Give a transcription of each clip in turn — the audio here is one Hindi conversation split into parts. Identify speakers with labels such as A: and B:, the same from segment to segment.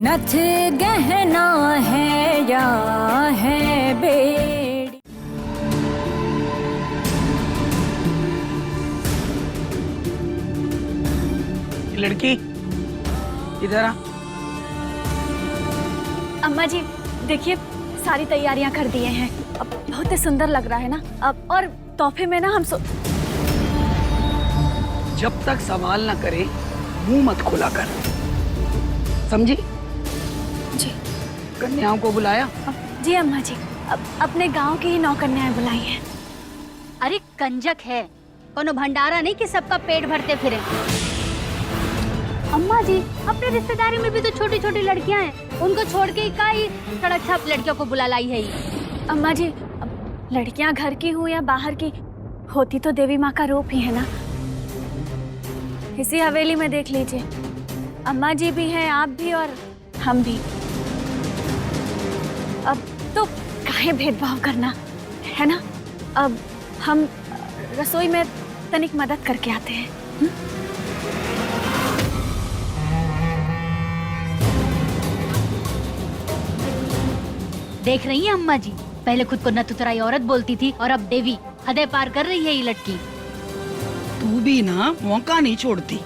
A: नथ गहना है या है बेड़ी।
B: लड़की इधर आ।
C: अम्मा जी देखिए, सारी तैयारियां कर दिए हैं। अब बहुत ही सुंदर लग रहा है ना। अब और तोहफे में ना हम
B: जब तक सवाल ना करे मुंह मत खोला कर, समझी?
C: जी
B: कन्याओं को बुलाया?
C: जी अम्मा जी, अब अपने गांव की ही 9 कन्याएं बुलाई हैं।
D: अरे कंजक है, कोनो भंडारा नहीं कि सबका पेट भरते फिरे। अम्मा जी, अपने रिश्तेदारी में भी तो छोटी छोटी लड़कियां हैं, उनको छोड़ के काई सड़क छाप लड़कियों को बुला लाई है ये।
C: अम्मा जी, अब लड़कियां घर की हो या बाहर की, होती तो देवी माँ का रूप ही है ना। इसी हवेली में देख लीजिए, अम्मा जी भी हैं, आप भी और हम भी। अब तो काहे भेदभाव करना है ना। अब हम रसोई में तनिक मदद करके आते हैं।
D: देख रही है अम्मा जी, पहले खुद को नतुतराई औरत बोलती थी और अब देवी। हदें पार कर रही है ये लड़की।
B: तू भी ना मौका नहीं छोड़ती।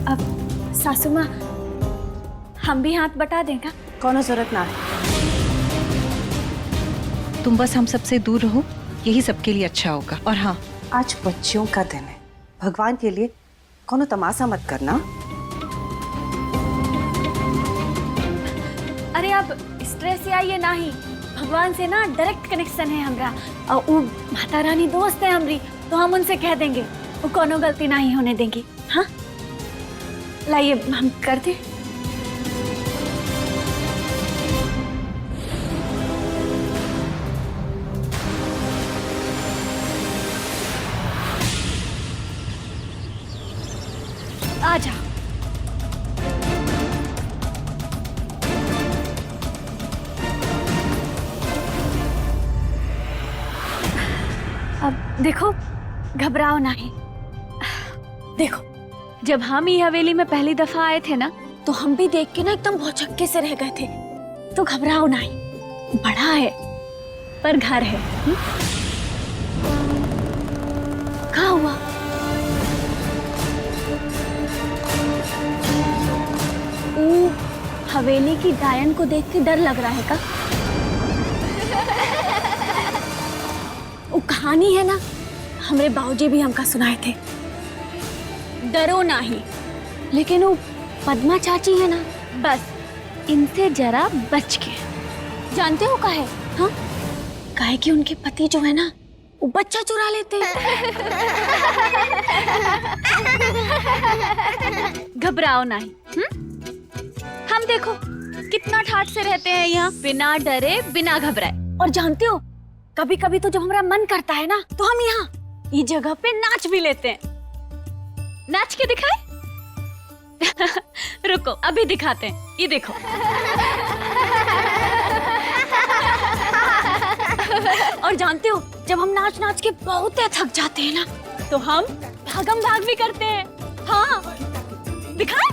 C: अब सासू माँ, हम भी हाथ बटा देंगे।
E: कोनो जरूरत ना है।
F: तुम बस हम सबसे दूर रहो, यही सबके लिए अच्छा होगा। और हाँ,
E: आज बच्चियों का दिन है, भगवान के लिए कोनो तमाशा मत करना।
C: अरे अब स्ट्रेस आइए ना ही, भगवान से ना डायरेक्ट कनेक्शन है हमरा। और वो माता रानी दोस्त है हमरी, तो हम उनसे कह देंगे, वो कोनो गलती ना ही होने देंगी। हाँ लाइए हम कर दें। आजा। अब देखो, घबराओ नहीं। देखो, जब हम ये हवेली में पहली दफा आए थे ना, तो हम भी देख के ना एकदम भौचक्के से रह गए थे। तो घबराओ नहीं, बड़ा है पर घर है। कहाँ हुआ? हवेली की डायन को देख के डर लग रहा है का? वो कहानी है ना, हमरे बाबूजी भी हमका सुनाए थे। डरो नहीं, लेकिन वो पद्मा चाची है ना, बस इनसे जरा बच के। जानते हो काहे? हाँ, काहे कि उनके पति जो है ना, वो बच्चा चुरा लेते हैं। घबराओ नहीं। हम देखो कितना ठाठ से रहते हैं यहाँ, बिना डरे बिना घबराए। और जानते हो, कभी कभी तो जब हमारा मन करता है ना, तो हम यहाँ ये जगह पे नाच भी लेते हैं। नाच के दिखाए? रुको, अभी दिखाते हैं, ये देखो। और जानते हो, जब हम नाच नाच के बहुत थक जाते हैं ना, तो हम भागम भाग भी करते हैं। हाँ दिखाए?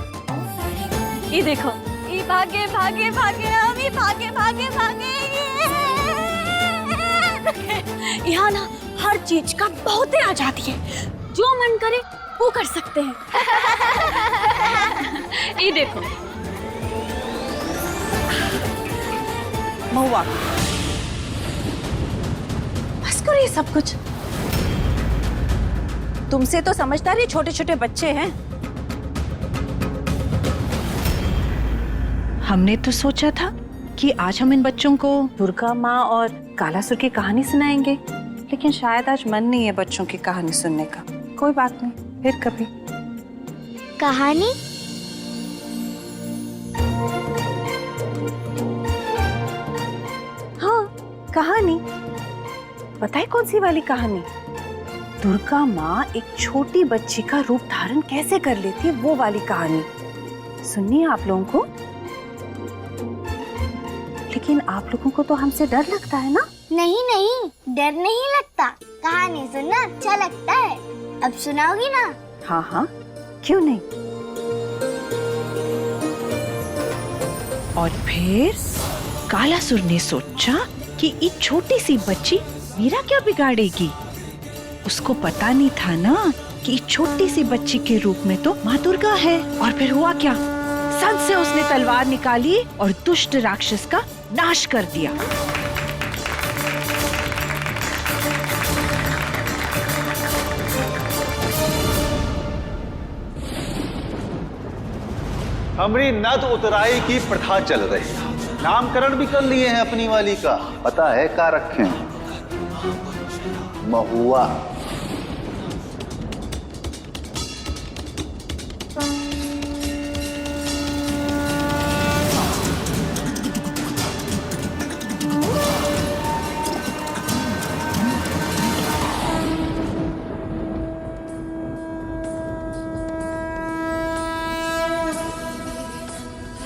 C: ये देखो, ये भागे भागे भागे, हम ये भागे भागे भागे। यहाँ ना हर चीज का बहुत ही आजादी है, जो मन करे वो कर सकते हैं। ये देखो,
E: महुआ, बस करो ये सब कुछ। तुमसे तो समझदार ही छोटे छोटे बच्चे हैं।
F: हमने तो सोचा था कि आज हम इन बच्चों को
E: दुर्गा माँ और कालासुर की कहानी सुनाएंगे, लेकिन शायद आज मन नहीं है बच्चों की कहानी सुनने का। कोई बात नहीं, फिर कभी।
D: कहानी?
E: हाँ, कहानी। पता है कौन सी वाली कहानी? दुर्गा माँ एक छोटी बच्ची का रूप धारण कैसे कर लेती है, वो वाली कहानी। सुननी है आप लोगों को? लेकिन आप लोगों को तो हमसे डर लगता है ना?
G: नहीं नहीं, डर नहीं लगता। कहानी सुनना अच्छा लगता है। अब सुनाओगी ना?
E: हाँ हाँ, क्यों नहीं। और फिर कालासुर ने सोचा कि ये छोटी सी बच्ची मेरा क्या बिगाड़ेगी। उसको पता नहीं था ना कि छोटी सी बच्ची के रूप में तो माँ दुर्गा है। और फिर हुआ क्या, सन से उसने तलवार निकाली और दुष्ट राक्षस का नाश कर दिया।
H: हमरी नद उतराई की प्रथा चल रही है। नामकरण भी कर लिए हैं अपनी वाली का। पता है क्या रखे हैं? महुआ।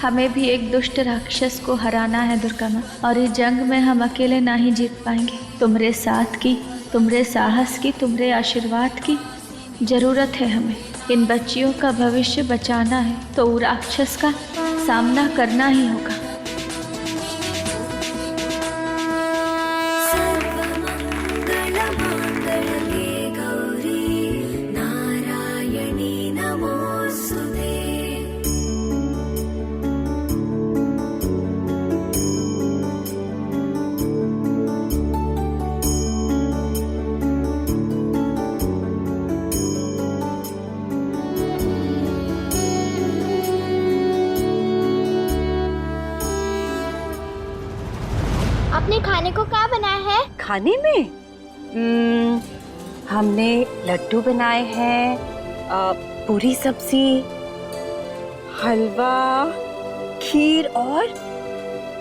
I: हमें भी एक दुष्ट राक्षस को हराना है दुर्गा माँ, और इस जंग में हम अकेले नहीं जीत पाएंगे। तुम्हारे साथ की, तुम्हारे साहस की, तुम्हारे आशीर्वाद की जरूरत है हमें। इन बच्चियों का भविष्य बचाना है तो वो राक्षस का सामना करना ही होगा।
G: आपने खाने को क्या बनाया है?
E: खाने में हमने लड्डू बनाए हैं, पूरी सब्जी, हलवा, खीर और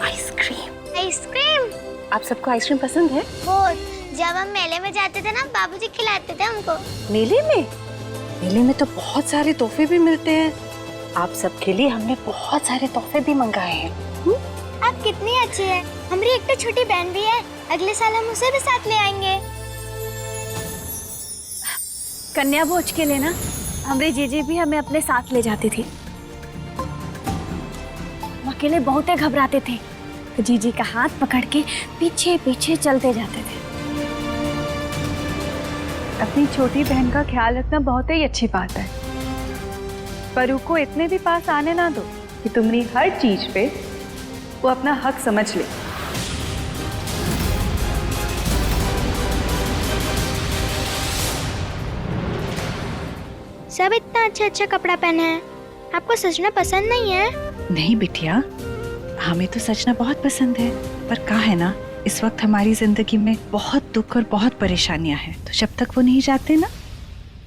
E: आइसक्रीम।
G: आइसक्रीम?
E: आप सबको आइसक्रीम पसंद है?
G: बहुत। जब हम मेले में जाते थे ना, बाबूजी खिलाते थे हमको।
E: मेले में? मेले में तो बहुत सारे तोहफे भी मिलते हैं। आप सबके लिए हमने बहुत सारे तोहफे भी मंगाए हैं।
G: आप कितनी अच्छी है। हमारी एक तो छोटी बहन भी है, अगले साल हम उसे भी साथ ले आएंगे।
C: कन्या भोज के लिए ना हमारे जीजी भी हमें अपने साथ ले जाती थी। हम अकेले बहुत घबराते थे तो जीजी का हाथ पकड़ के पीछे पीछे चलते जाते थे।
J: अपनी छोटी बहन का ख्याल रखना बहुत ही अच्छी बात है, पर उसको इतने भी पास आने ना दो कि तुम्हारी हर चीज पे वो अपना हक समझ ले।
G: सब इतना अच्छा अच्छा कपड़ा पहने हैं, आपको सजना पसंद नहीं है?
E: नहीं बिटिया, हमें तो सजना बहुत पसंद है, पर कहा है ना, इस वक्त हमारी जिंदगी में बहुत दुख और बहुत परेशानियां हैं। तो जब तक वो नहीं जाते ना,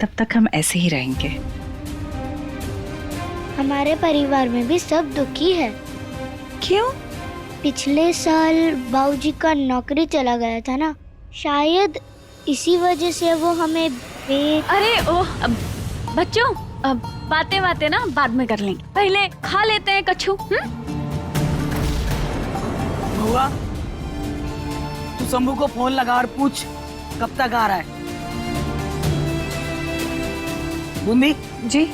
E: तब तक हम ऐसे ही रहेंगे।
G: हमारे परिवार में भी सब दुखी है।
E: क्यों?
G: पिछले साल बाबूजी का नौकरी चला गया था ना, शायद इसी वजह से वो हमें
C: अरे बच्चों, अब बातें ना बाद में कर लेंगे, पहले खा लेते हैं कच्छू।
B: हुआ तू शंभू को फोन लगा और पूछ कब तक आ रहा है। बूंदी
E: जी।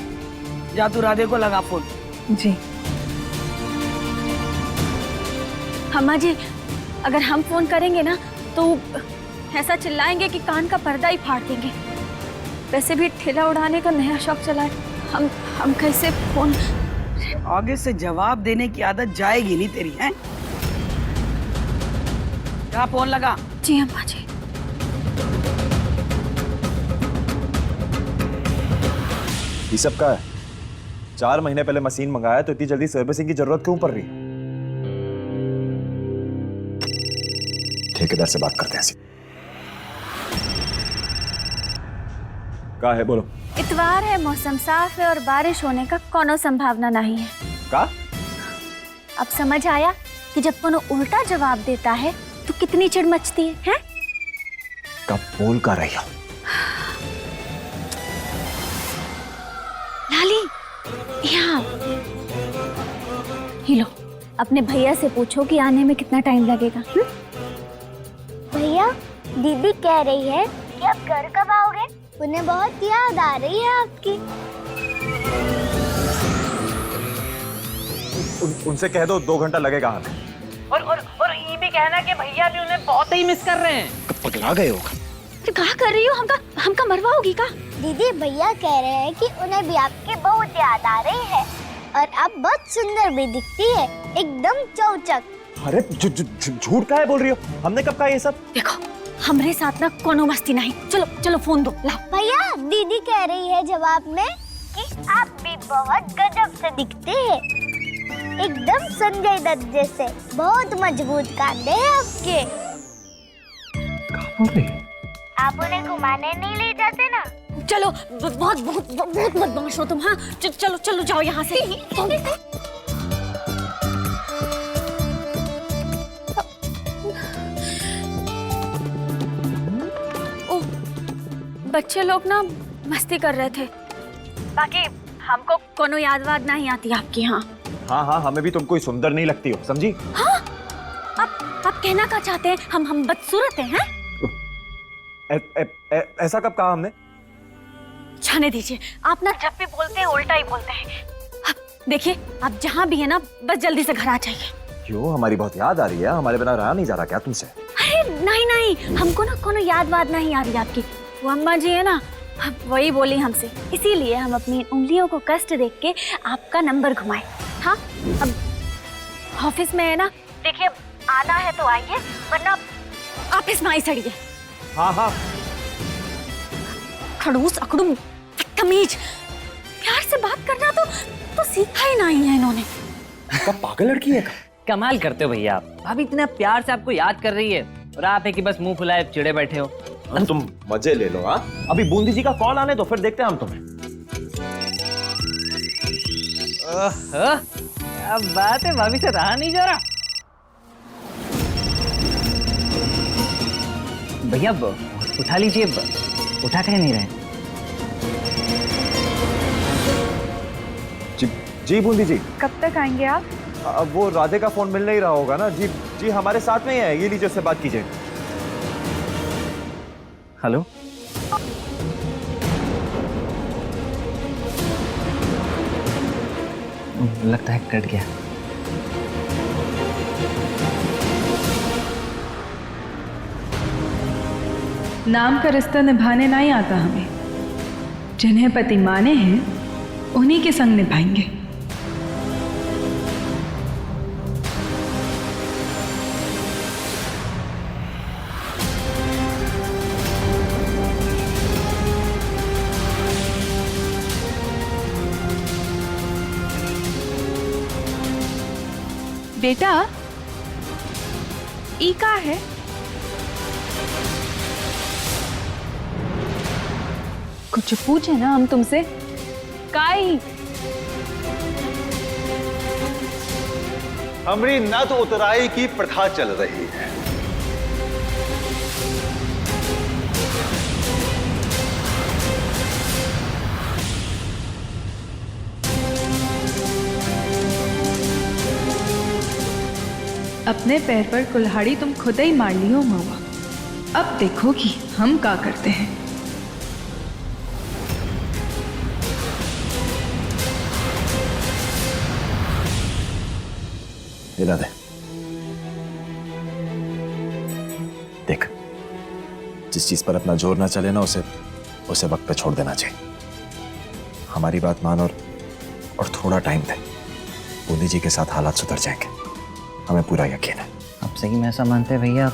B: जा तू राधे को लगा फोन।
E: जी।
C: अम्मा जी, अगर हम फोन करेंगे ना तो ऐसा चिल्लाएंगे कि कान का पर्दा ही फाड़ देंगे। वैसे भी ठेला उड़ाने का नया शौक चला है, हम कैसे फोन।
B: आगे से जवाब देने की आदत जाएगी नहीं तेरी, हैं? क्या फोन लगा?
C: जी अम्मा जी।
K: ये सब का है? 4 महीने पहले मशीन मंगाया तो इतनी जल्दी सर्विसिंग की जरूरत क्यों पड़ रही? ठेकेदार से बात करते हैं। क्या है, बोलो।
C: इतवार है, मौसम साफ है और बारिश होने का कोनो संभावना नहीं है।
K: का?
C: अब समझ आया कि जब कोनो उल्टा जवाब देता है तो कितनी चिढ़ मचती है, हैं?
K: कब बोल कर रही हो?
C: लाली, यहाँ ही लो, अपने भैया से पूछो कि आने में कितना टाइम लगेगा।
G: भैया, दीदी कह रही है कि आप घर कब आओगे? उन्हें बहुत याद आ रही है आपकी।
K: उनसे कह दो 2 घंटा लगेगा हमें।
B: और ये भी कहना कि भैया भी उन्हें बहुत ही मिस कर रहे हैं।
K: पगला गए होगा।
C: कहा कर रही हो? हमका मरवाओगी का?
G: दीदी भैया कह रहे हैं कि उन्हें भी आपकी बहुत याद आ रही है और आप बहुत सुंदर भी दिखती है, एकदम चौचक।
K: अरे झूठ का है बोल रही हो? हमने कब कहा ये सब?
C: देखो हमरे साथ ना कोनो मस्ती नहीं। चलो चलो फोन दो, लाओ।
G: भैया दीदी कह रही है जवाब में कि आप भी बहुत गजब से दिखते हैं, एकदम संजय दत्त जैसे। बहुत मजबूत कांधे हैं आपके।
K: बोल रही है?
G: आप उन्हें घुमाने नहीं ले जाते ना?
C: चलो बहुत बहुत बहुत बदमाश हो तुम। हाँ चलो चलो जाओ यहाँ से। ओ, बच्चे लोग ना मस्ती कर रहे थे, बाकी हमको कोनो याद वाद नहीं आती आपकी। हाँ
K: हाँ, हमें भी तुम कोई सुंदर नहीं लगती हो, समझी?
C: हाँ आप कहना क्या चाहते हैं? हम बदसूरत हैं?
K: ऐसा कब कहा हमने?
C: जाने दीजिए, आप ना जब भी बोलते हैं उल्टा ही बोलते हैं। देखिए आप जहाँ भी है ना, बस जल्दी से घर आ जाइए।
K: क्यों, हमारी बहुत याद आ रही है? हमारे बिना रहा नहीं जा रहा क्या तुमसे?
C: अरे नहीं, हमको ना कोनो याद वाद नहीं आ रही आपकी। वो अम्मा जी है ना, वही बोली हमसे, इसीलिए हम अपनी उंगलियों को कष्ट देख के आपका नंबर घुमाए। हाँ अब ऑफिस में है ना, देखिए आना है तो आइए, वरना ऑफिस में आई सड़िए।
K: हाँ
C: खड़ूस अकड़ू तमीज, प्यार से बात करना तो सीखा ही नहीं है इन्होंने।
K: क्या पागल लड़की है?
B: कमाल करते हो भैया आप। अब इतना प्यार से आपको याद कर रही है और आप है कि बस मुंह फुलाए चिड़े बैठे हो।
K: तुम मजे ले लो। हाँ अभी बूंदी जी का कॉल आने दो, फिर देखते हैं हम तुम्हें।
B: अब बात है, भाभी से रहा नहीं जा रहा। भैया उठा लीजिए, उठा कहीं नहीं रहे।
K: जी बूंदी जी,
J: कब तक आएंगे आप?
K: अब वो राधे का फोन मिल नहीं रहा होगा ना। जी हमारे साथ में ही है, ये लीजिए, उससे बात कीजिए।
B: हेलो, लगता है कट गया।
J: नाम का रिश्ता निभाने नहीं आता हमें। जिन्हें पति माने हैं उन्हीं के संग निभाएंगे। बेटा ई का है? कुछ पूछे ना हम तुमसे? काई
H: हमरी नद उतराई की प्रथा चल रही है।
J: अपने पैर पर कुल्हाड़ी तुम खुद ही मार ली हो महुआ। अब देखो कि हम क्या करते हैं।
K: हिला दे। देख, जिस चीज पर अपना जोर ना चले ना, उसे वक्त पे छोड़ देना चाहिए। हमारी बात मान और थोड़ा टाइम दे। बूंदी जी के साथ हालात सुधर जाएंगे, हमें पूरा यकीन है।
B: आप सही में ऐसा मानते हैं भैया?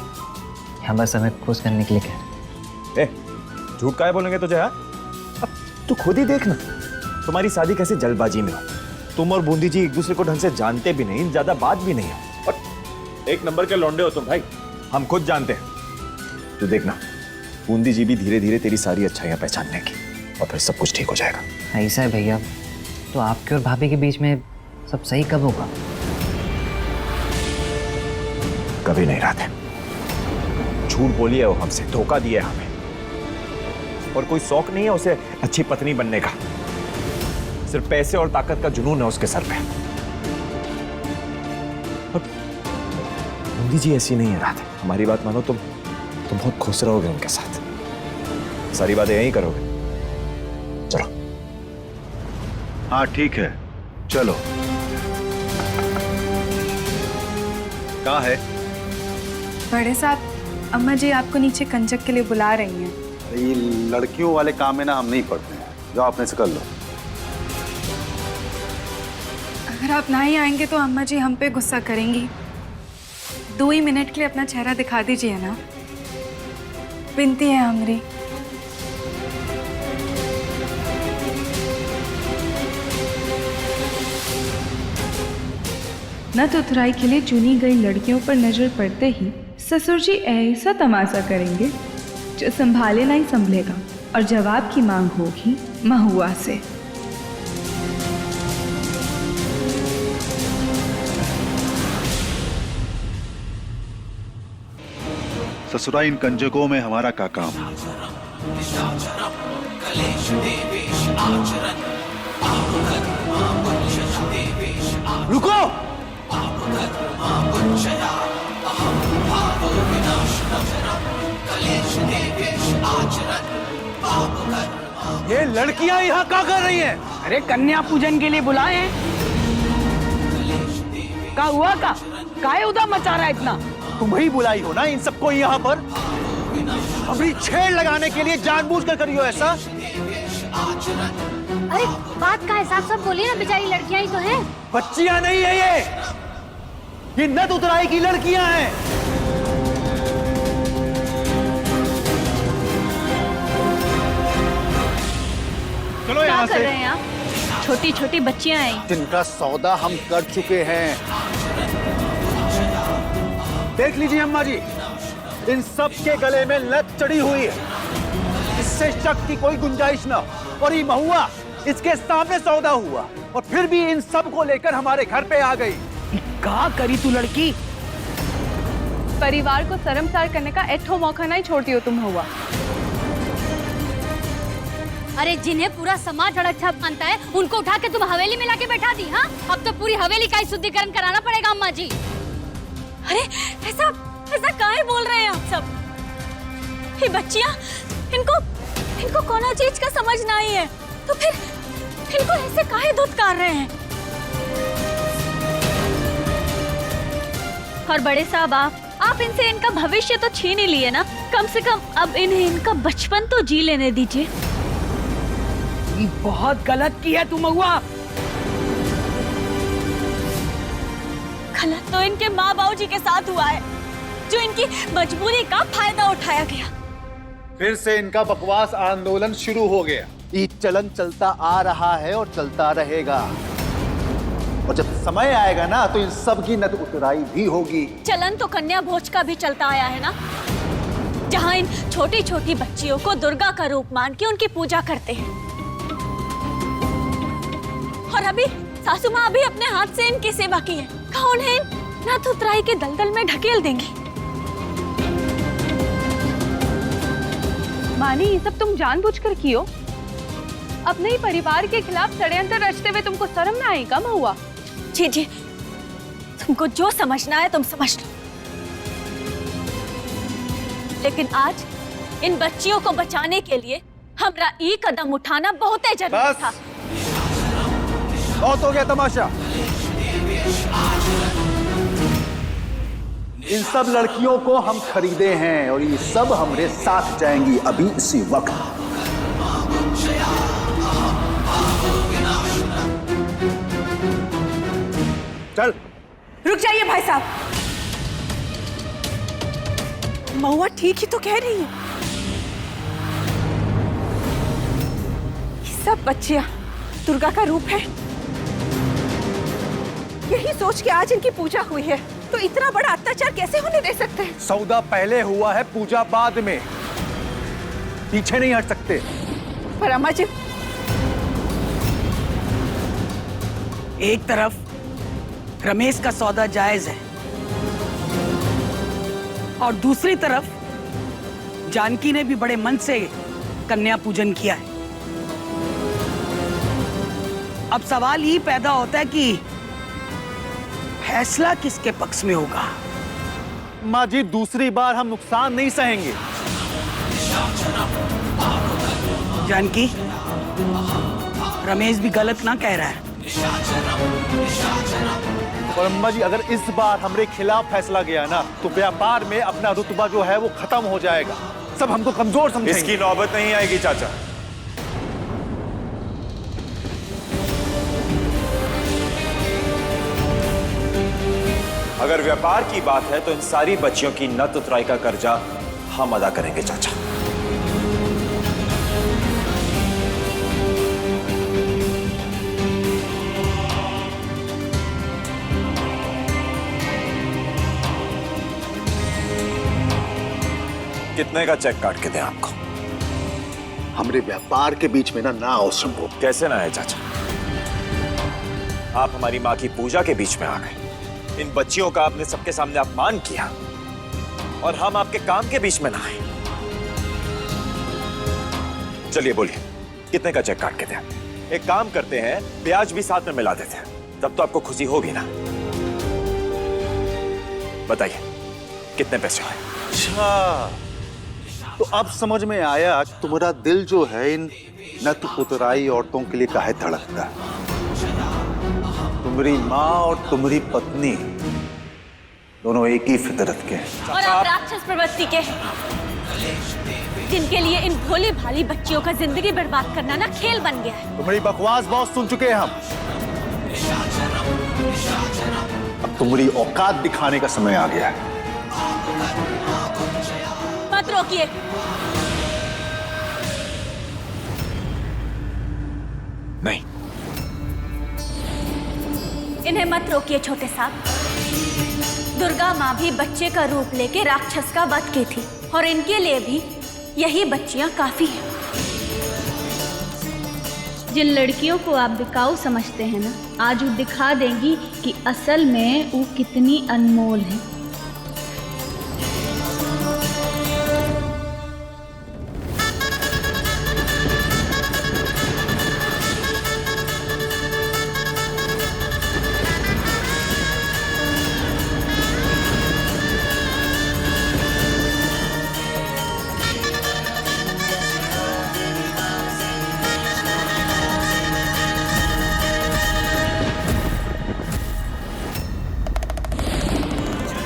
B: हम बस हमें खुश करने के लिए कह रहे।
K: झूठ काहे बोलेंगे तुझे? यार अब तू खुद ही देख ना, तुम्हारी शादी कैसे जल्दबाजी में हो। तुम और बूंदी जी एक दूसरे को ढंग से जानते भी नहीं, ज्यादा बात भी नहीं है, और एक नंबर के लौंडे हो तुम भाई, हम खुद जानते हैं। तू देखना, बूंदी जी भी धीरे धीरे तेरी सारी अच्छाइयां पहचान लेंगी और फिर सब कुछ ठीक हो जाएगा।
B: ऐसा है भैया, तो आपके और भाभी के बीच में सब सही कब होगा?
K: कभी नहीं रहते। झूठ बोली है वो हमसे, धोखा दिया है हमें, और कोई शौक नहीं है उसे अच्छी पत्नी बनने का। सिर्फ पैसे और ताकत का जुनून है उसके सर पे। बूंदी जी ऐसी नहीं है राधे, हमारी बात मानो, तुम बहुत खुश रहोगे उनके साथ। सारी बातें यहीं करोगे? चलो।
H: हाँ ठीक है, चलो। कहाँ है?
J: बड़े साहब, अम्मा जी आपको नीचे कंजक के लिए बुला रही हैं।
H: ये लड़कियों वाले काम में ना हम नहीं पड़ते हैं, जाओ अपने से कर लो।
J: अगर आप ना ही आएंगे तो अम्मा जी हम पे गुस्सा करेंगी। 2 ही मिनट के लिए अपना चेहरा दिखा दीजिए ना, विनती है हमारी।
L: नथ उतराई के लिए चुनी गई लड़कियों पर नजर पड़ते ही ससुर जी ऐसा तमाशा करेंगे जो संभाले नहीं संभलेगा, और जवाब की मांग होगी महुआ से।
H: ससुरा इन कंजकों में हमारा क्या काम?
B: रुको!
K: ये लड़कियां यहाँ क्या कर रही हैं?
B: अरे कन्या पूजन के लिए बुलाए हैं। का हुआ का? काहे उदा मचा रहा है इतना?
K: तुम ही बुलाई हो ना इन सबको यहाँ पर? अपनी छेड़ लगाने के लिए जानबूझकर करी हो ऐसा?
D: अरे बात का हिसाब सब बोलिए ना, बेचारी लड़कियां ही तो हैं।
K: बच्चियां नहीं है ये नथ उतराई की लड़कियां हैं।
H: चलो यहाँ से।
I: कर रहे हैं आप? छोटी छोटी बच्चियां हैं।
H: जिनका सौदा हम कर चुके हैं।
K: देख लीजिए अम्मा जी, इन सब के गले में लत चढ़ी हुई है। इससे शक की कोई गुंजाइश ना। और ये महुआ इसके सामने सौदा हुआ और फिर भी इन सब को लेकर हमारे घर पे आ गई।
B: कहा करी तू लड़की?
J: परिवार को शर्मसार करने का एठो मौका नहीं छोड़ती हो तुम हुआ।
D: अरे जिन्हें पूरा समाज अच्छा मानता है उनको उठा के तुम हवेली में लाके बैठा दी। हाँ, अब तो पूरी हवेली का ही शुद्धिकरण कराना पड़ेगा अम्मा जी।
C: अरे ऐसा काहे बोल रहे हैं आप सब? ये बच्चियां, इनको कोनो चीज का समझ नहीं है, तो फिर इनको ऐसे काहे धुतकार रहे हैं?
I: और बड़े साहब, आप इनसे इनका भविष्य तो छीन ही लिए ना, कम से कम अब इन्हें इनका बचपन तो जी लेने दीजिए।
B: ये बहुत गलत की है तू महुआ।
C: गलत तो इनके माँ बाबू जी के साथ हुआ है, जो इनकी मजबूरी का फायदा उठाया गया।
H: फिर से इनका बकवास आंदोलन शुरू हो गया। ये चलन चलता आ रहा है और चलता रहेगा, और जब समय आएगा ना तो इन सब की नथ उतराई भी होगी।
C: चलन तो कन्या भोज का भी चलता आया है ना, जहाँ इन छोटी छोटी बच्चियों को दुर्गा का रूप मान के उनकी पूजा करते हैं। और अभी सासू माँ अभी अपने हाथ से इनकी सेवा की है, कहा उन्हें नथ उतराई के दलदल में ढकेल देंगी।
J: मानी, ये सब तुम जानबूझकर कियो? अपने ही परिवार के खिलाफ षड्यंत्र रचते हुए तुमको शर्म ना आई? कम हुआ?
C: जी जी, तुमको जो समझना है तुम समझ लो, लेकिन आज इन बच्चियों को बचाने के लिए हमरा ये कदम उठाना बहुत ही जरूरी था।
K: बहुत हो गया तमाशा।
H: इन सब लड़कियों को हम खरीदे हैं और ये सब हमारे साथ जाएंगी अभी इसी वक्त।
K: चल।
E: रुक जाइए भाई साहब, महुआ ठीक ही तो कह रही है। ये सब बच्चियां दुर्गा का रूप है, यही सोच के आज इनकी पूजा हुई है, तो इतना बड़ा अत्याचार कैसे होने दे सकते हैं?
K: सौदा पहले हुआ है, पूजा बाद में। पीछे नहीं हट सकते।
E: पर अम्मा जी,
B: एक तरफ रमेश का सौदा जायज है और दूसरी तरफ जानकी ने भी बड़े मन से कन्या पूजन किया है। अब सवाल ये पैदा होता है कि फैसला किसके पक्ष में होगा?
K: माँ जी, दूसरी बार हम नुकसान नहीं सहेंगे।
B: जानकी, रमेश भी गलत ना कह रहा है।
H: और अम्मा जी, अगर इस बार हमारे खिलाफ फैसला गया ना तो व्यापार में अपना रुतबा जो है वो खत्म हो जाएगा। सब हमको कमजोर समझेंगे।
K: इसकी नौबत नहीं आएगी चाचा। अगर व्यापार की बात है तो इन सारी बच्चियों की नत उतराई का कर्जा हम अदा करेंगे चाचा। कितने का चेक काट के दें आपको?
H: हमारे व्यापार के बीच में ना आओ शंभू।
K: कैसे ना है चाचा? आप हमारी माँ की पूजा के बीच में आ गए, इन बच्चियों का आपने सबके सामने अपमान किया और हम आपके काम के बीच में ना आए। चलिए बोलिए, कितने का चेक काट के दें? एक काम करते हैं, ब्याज भी साथ में मिला देते हैं, तब तो आपको खुशी होगी ना। बताइए कितने पैसे हुए?
H: अच्छा, तो अब समझ में आया कि तुम्हारा दिल जो है इन नत उतराई औरतों के लिए काहे धड़कता है। तुम्हारी माँ और तुम्हारी पत्नी दोनों एक ही फितरत के हैं।
C: और आप राक्षस प्रवृत्ति के हैं, जिनके लिए इन भोली भाली बच्चियों का जिंदगी बर्बाद करना ना खेल बन गया है।
H: तुम्हारी बकवास बहुत सुन चुके हैं हम। अब तुम्हारी औकात दिखाने का समय आ गया है।
C: मत रोकिए।
K: नहीं,
C: इन्हें मत रोकिए छोटे साहब। दुर्गा माँ भी बच्चे का रूप लेके राक्षस का वध की थी और इनके लिए भी यही बच्चियां काफी हैं।
I: जिन लड़कियों को आप बिकाऊ समझते हैं ना, आज वो दिखा देंगी कि असल में वो कितनी अनमोल है।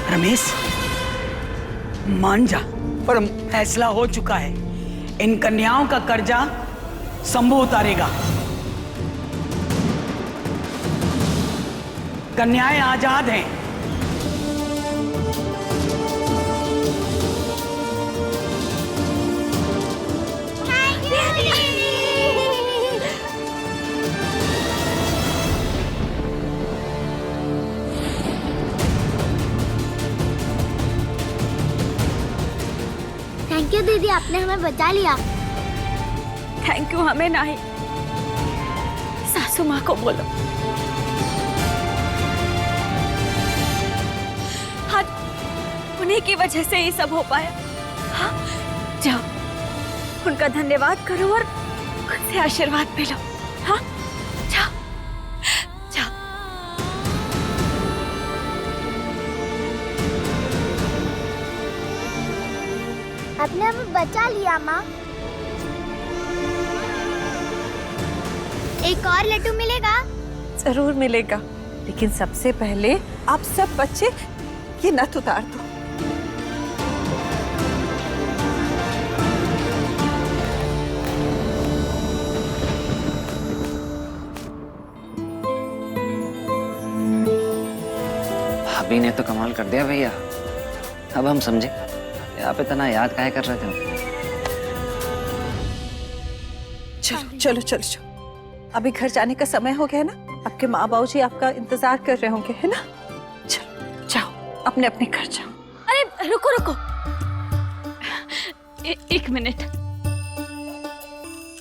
B: रमेश, मान जा, पर फैसला हो चुका है। इन कन्याओं का कर्जा शंभू उतारेगा। कन्याएं आजाद हैं।
G: थैंक यू दीदी, आपने हमें बचा लिया।
C: थैंक यू हमें नहीं, सासू माँ को बोलो। हाँ, उन्हीं की वजह से ये सब हो पाया। हाँ, जाओ उनका धन्यवाद करो और उनसे आशीर्वाद भी लो। हाँ, जाओ जाओ।
G: आपने हमें बचा लिया माँ। एक और लड्डू मिलेगा?
E: जरूर मिलेगा, लेकिन सबसे पहले आप सब बच्चे ये नथ उतार दो।
M: भाभी ने तो कमाल कर दिया भैया। अब हम समझे आप इतना याद काहे कर रहे थे।
E: चलो चलो चलो चलो, अभी घर जाने का समय हो गया है ना। आपके माँ बाबू जी आपका इंतजार कर रहे होंगे, है ना। चलो जाओ, अपने अपने घर जाओ।
C: अरे रुको रुको, एक मिनट।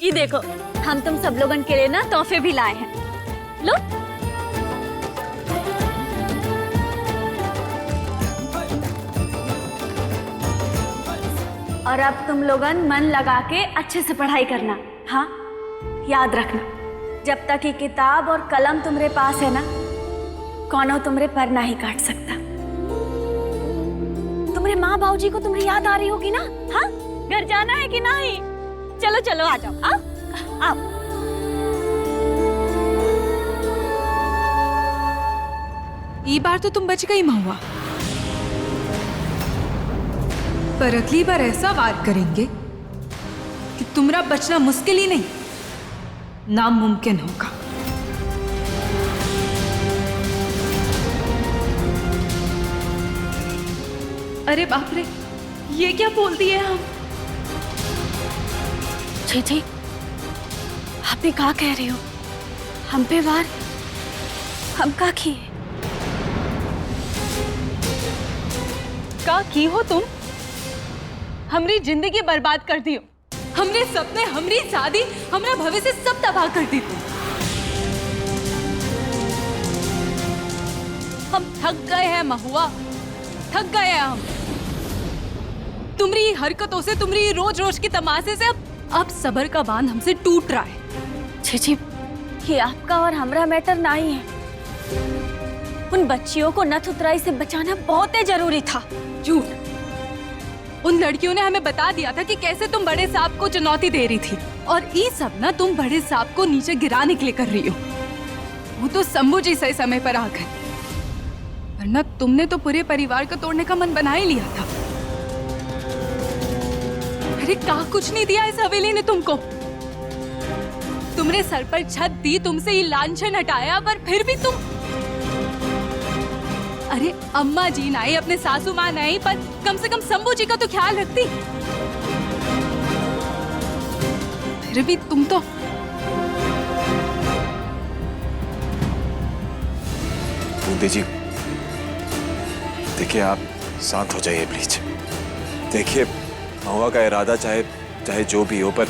C: ये देखो, हम तुम सब लोगन के लिए ना तोहफे भी लाए हैं। लो। और अब तुम लोगन मन लगा के अच्छे से पढ़ाई करना। हाँ, याद रखना, जब तक ये किताब और कलम तुम्हारे पास है ना, कौनो तुम्हारे पर ना ही काट सकता। तुम्हारे माँ बाबूजी को तुम्हारी याद आ रही होगी ना। हाँ, घर जाना है कि नहीं? चलो चलो आ जाओ। हाँ। आप
L: ई बार तो तुम बच गई महुआ, पर अगली बार ऐसा वार करेंगे कि तुम्हारा बचना मुश्किल ही नहीं, नामुमकिन होगा। अरे बाप रे, ये क्या बोल दिए हम?
C: जी आप भी कहा कह रहे हो? हम पे वार हम का किए?
L: का की हो तुम? हमरी जिंदगी बर्बाद कर दियो, हमरे सपने, हमरी शादी, हमरा भविष्य सब तबाह कर दी तुम। हम थक गए हैं महुआ, थक गए हैं हम तुम्हारी हरकतों से, तुम्हारी रोज रोज की तमाशे से। अब सबर का बांध हमसे टूट रहा है।
C: जी ये आपका और हमरा मैटर नहीं है। उन बच्चियों को नथ उतराई से बचाना बहुत ही जरूरी था।
L: झूठ। उन लड़कियों ने हमें बता दिया था कि कैसे तुम बड़े सांप को चुनौती दे रही थी, और ये सब ना तुम बड़े सांप को नीचे गिराने के लिए कर रही हो। वो तो शंभू जी सही समय पर आ गए, वरना तुमने तो पूरे परिवार को तोड़ने का मन बना ही लिया था। अरे क्या कुछ नहीं दिया इस हवेली ने तुमको। तुमने सर पर छत दी, तुमसे ये लांछन हटाया, पर फिर भी तुम। अरे अम्मा जी नहीं, अपने सासू माँ नहीं, पर कम से कम शंभू जी का तो ख्याल रखती। फिर भी तुम तो।
K: बूंदी जी, देखिए आप शांत हो जाइए प्लीज। देखिए महुआ का इरादा चाहे जो भी हो, पर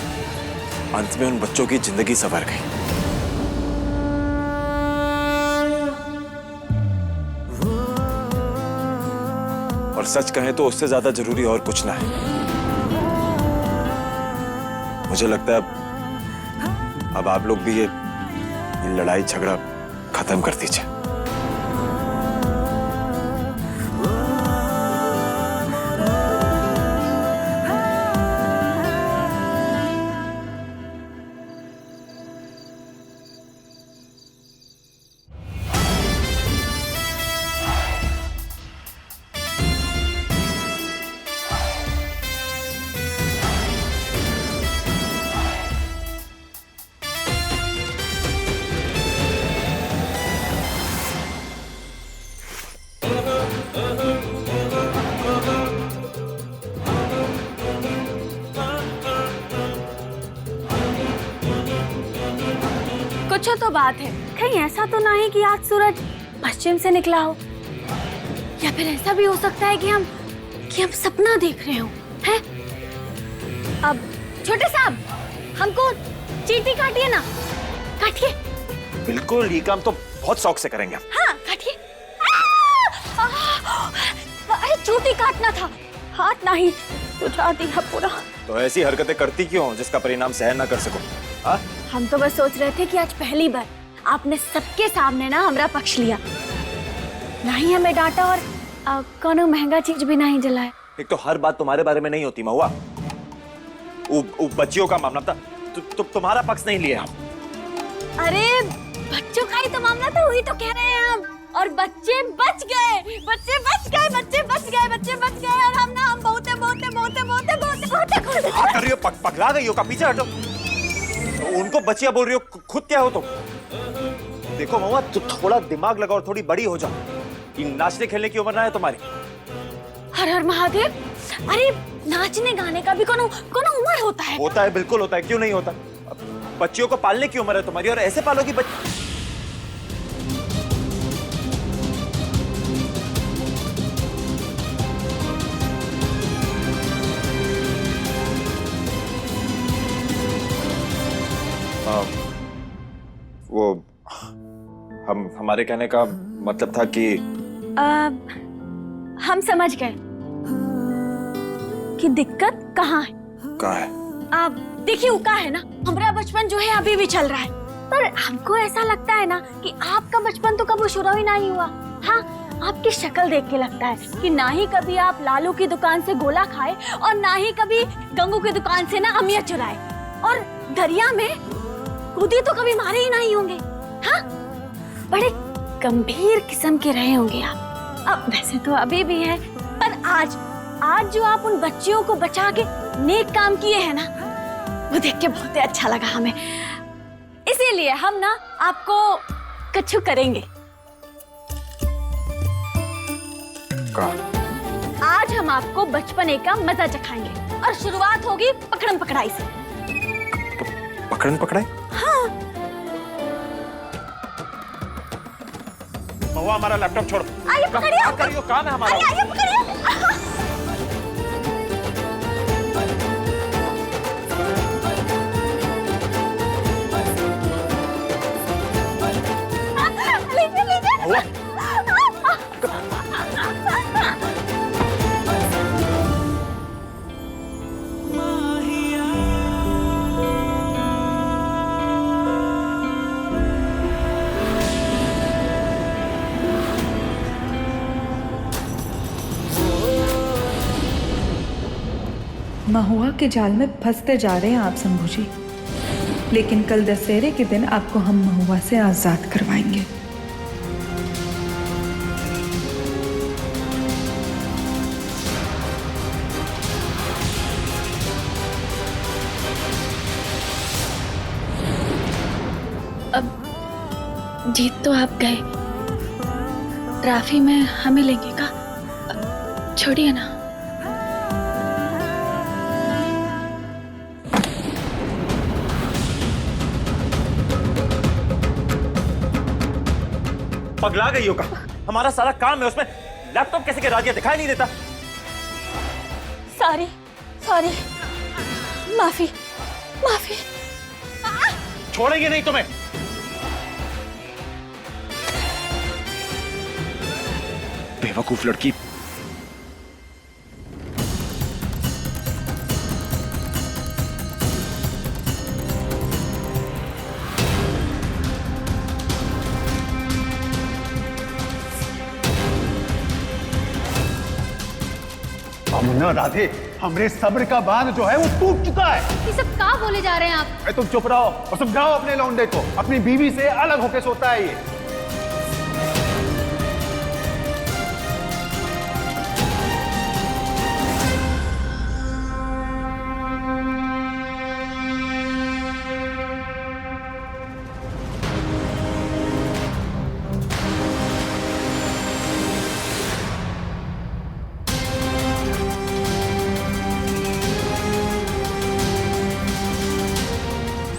K: अंत में उन बच्चों की जिंदगी संवर गई। और सच कहें तो उससे ज्यादा जरूरी और कुछ ना है। मुझे लगता है अब आप लोग भी ये लड़ाई झगड़ा खत्म कर दीजिए।
C: कुछ तो बात है, कहीं ऐसा तो नहीं कि आज सूरज पश्चिम से निकला हो, या फिर ऐसा भी हो सकता है कि हम सपना देख रहे हो, हैं? अब छोटे साहब, हमको चींटी काटिए ना, काटिए।
K: बिल्कुल, ये काम तो बहुत शौक से करेंगे।
C: हाँ काटिए। अरे चोटी काटना था, हाथ नहीं तो दिया पूरा।
K: तो ऐसी हरकतें करती क्यों जिसका परिणाम सहन ना कर सको? हाँ?
C: हम तो बस सोच रहे थे कि आज पहली बार आपने सबके सामने ना हमारा पक्ष लिया, नहीं हमें डांटा और कोनो महंगा चीज भी नहीं जलाया।
K: एक तो हर बात तुम्हारे बारे में नहीं होती महुआ। बच्चियों का मामला था, तुम्हारा पक्ष नहीं लिया हम।
C: अरे बच्चों का ही तो मामला था, वही तो कह रहे हैं हम। और बच्चे बच गए, बच्चे बच गए, बच्चे बच गए, बच्चे बच गए। और हम बहुत
K: कर रही हो, पगला गई हो का? पीछे हटो। उनको बच्चियां बोल रही हो, खुद क्या हो तुम? देखो महुआ, तू थोड़ा दिमाग लगाओ और थोड़ी बड़ी हो जाओ। ये नाचने खेलने की उम्र ना है तुम्हारी।
C: हर हर महादेव। अरे नाचने गाने का भी कोनो उम्र होता है?
K: होता है, बिल्कुल होता है, क्यों नहीं होता? बच्चियों को पालने की उम्र है तुम्हारी, और ऐसे पालोगी बच्ची। वो हमारे कहने का मतलब था कि
C: हम समझ गए कि दिक्कत कहाँ है।
K: कहाँ है?
C: आप देखिए, वो कहाँ है ना, हमारा बचपन जो है अभी भी चल रहा है, पर हमको ऐसा लगता है ना कि आपका बचपन तो कभी शुरू ही नहीं हुआ। हाँ, आपकी शक्ल देख के लगता है कि ना ही कभी आप लालू की दुकान से गोला खाए और ना ही कभी गंगू की दुकान से ना अमिया चुराए। और दरिया में कूदे तो कभी मारे ही नहीं होंगे। हाँ, बड़े गंभीर किस्म के रहे होंगे आप। अब वैसे तो अभी भी है, पर आज जो आप उन बच्चियों को बचा के नेक काम किए हैं ना, वो देख के बहुत ही अच्छा लगा हमें। इसीलिए हम ना आपको कछु करेंगे। आज हम आपको बचपने का मजा चखाएंगे और शुरुआत होगी पकड़म पकड़ाई से।
K: पकड़न पकड़ाई?
C: हाँ।
K: महुआ, हमारा लैपटॉप छोड़।
C: आइए पकड़िए।
K: क्या कर रही हो? काम है हमारा।
C: आइए पकड़िए।
F: महुआ के जाल में फंसते जा रहे हैं आप शंभू जी, लेकिन कल दशहरे के दिन आपको हम महुआ से आजाद करवाएंगे।
I: अब जीत तो आप गए, ट्रॉफी में हमें लेंगे का? छोड़िए ना।
K: पगला गई हो का? हमारा सारा काम है, उसमें लैपटॉप कैसे गिरा दिया, दिखाई नहीं देता?
C: सॉरी, माफी।
K: छोड़ेंगे नहीं तुम्हें। बेवकूफ लड़की।
H: ना राधे, हमरे सब्र का बांध जो है वो टूट चुका है।
D: ये सब क्या बोले जा रहे हैं आप?
H: तुम चुप रहो और समझाओ अपने लौंडे को, अपनी बीवी से अलग होके सोता है ये।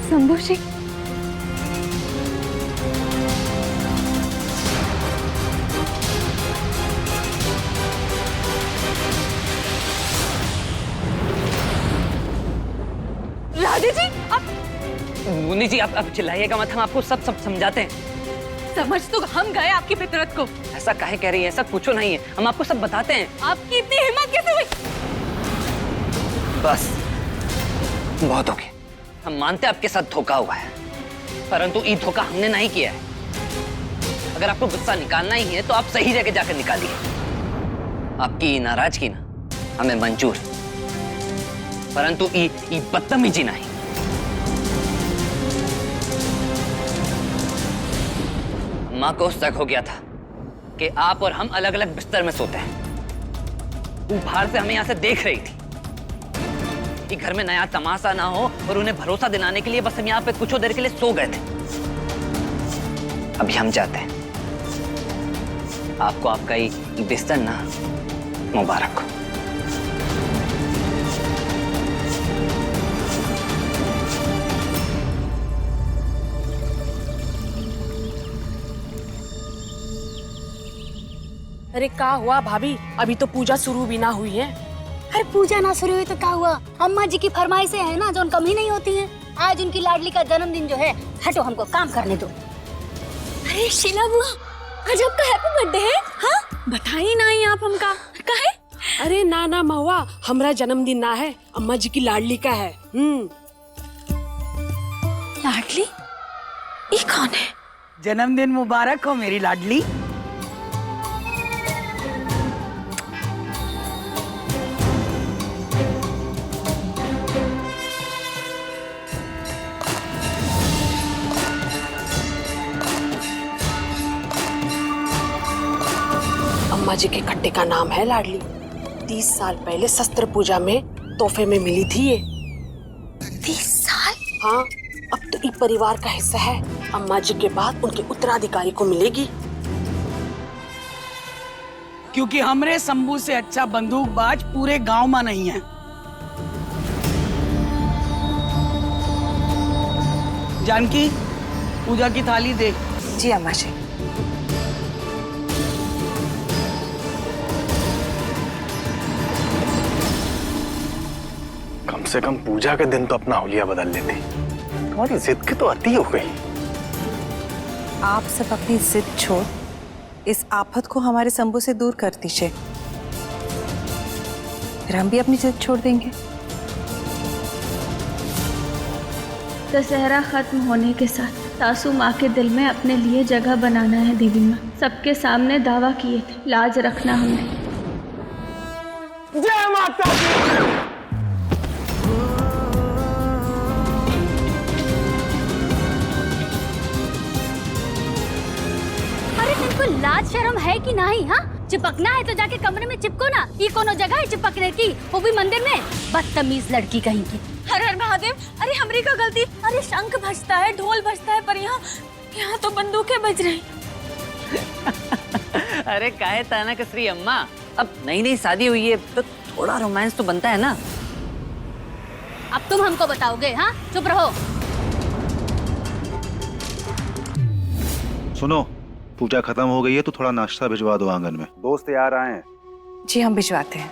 J: शंभू जी,
C: राधे जी,
M: मुन्नी जी, आप चिल्लाइएगा मत, हम आपको सब समझाते हैं।
L: समझ तो हम गए आपकी फितरत को।
M: ऐसा काहे कह रही है? ऐसा कुछ नहीं है, हम आपको सब बताते हैं।
L: आपकी इतनी हिम्मत कैसे हुई?
M: बस बहुत हो गया। हम मानते हैं आपके साथ धोखा हुआ है, परंतु ये धोखा हमने नहीं किया है। अगर आपको गुस्सा निकालना ही है तो आप सही जगह जाकर निकालिए। आपकी नाराजगी ना हमें मंजूर है, परंतु ये बदतमीजी नहीं। माँ को शक हो गया था कि आप और हम अलग अलग बिस्तर में सोते हैं। वो बाहर से हमें यहाँ से देख रही थी कि घर में नया तमाशा ना हो, और उन्हें भरोसा दिलाने के लिए बस हम यहाँ पे कुछ देर के लिए सो गए थे। अभी हम जाते हैं। आपको आपका ये बिस्तर ना मुबारक हो।
N: अरे क्या हुआ भाभी, अभी तो पूजा शुरू भी ना हुई है।
D: अरे पूजा ना शुरू हुई तो क्या हुआ? अम्मा जी की फरमाइशें है ना जो कम ही नहीं होती हैं। आज उनकी लाडली का जन्मदिन जो है, हटो हमको काम करने दो।
C: अरे शीला बुआ, आज आपका हैप्पी बर्थडे है? हाँ, बताइए ना ही आप हमका काहे?
N: अरे ना महुआ, हमारा जन्मदिन ना है, अम्मा जी की लाडली का है।
C: लाडली? ये कौन है?
B: जन्मदिन मुबारक हो मेरी लाडली।
N: अम्मा जी के खट्टे का नाम है लाडली। 30 साल पहले शस्त्र पूजा में तोहफे में मिली थी ये।
C: 30 साल?
N: हाँ, अब तो एक परिवार का हिस्सा है। अम्मा जी के बाद उनके उत्तराधिकारी को मिलेगी।
B: क्योंकि हमरे शंभू से अच्छा बंदूकबाज पूरे गांव में नहीं है। जानकी, पूजा की थाली दे।
E: जी अम्मा जी।
K: कम से कम पूजा के दिन तो अपना हुलिया बदल लेती। तुम्हारी जिद की तो अति हो गई।
E: आप सब अपनी जिद छोड़ इस आफत को हमारे शंभू से दूर कर दीजिए, फिर हम भी अपनी जिद छोड़ देंगे।
I: दशहरा खत्म होने के साथ सासू माँ के दिल में अपने लिए जगह बनाना है देवी माँ। सबके सामने दावा किए थे, लाज रखना हमें।
K: जय माता दी।
D: अरे तुमको लाज शर्म है कि नहीं? हाँ, चिपकना है तो जाके कमरे में चिपको ना। ये कोनो जगह है चिपकने की, वो भी मंदिर में? बदतमीज लड़की कहीं की।
C: हर हर महादेव। अरे हमरी का गलती। अरे शंख बजता है, ढोल बजता है, पर यहाँ तो बंदूकें बज रही।
M: अरे काहे ताना कसरी अम्मा, अब नई नई शादी हुई है तो थोड़ा रोमांस तो बनता है ना।
D: अब तुम हमको बताओगे? हाँ, चुप रहो।
H: सुनो, पूजा खत्म हो गई है तो थोड़ा नाश्ता भिजवा दो आंगन में। दोस्त यार आए हैं।
E: जी हम भिजवाते हैं।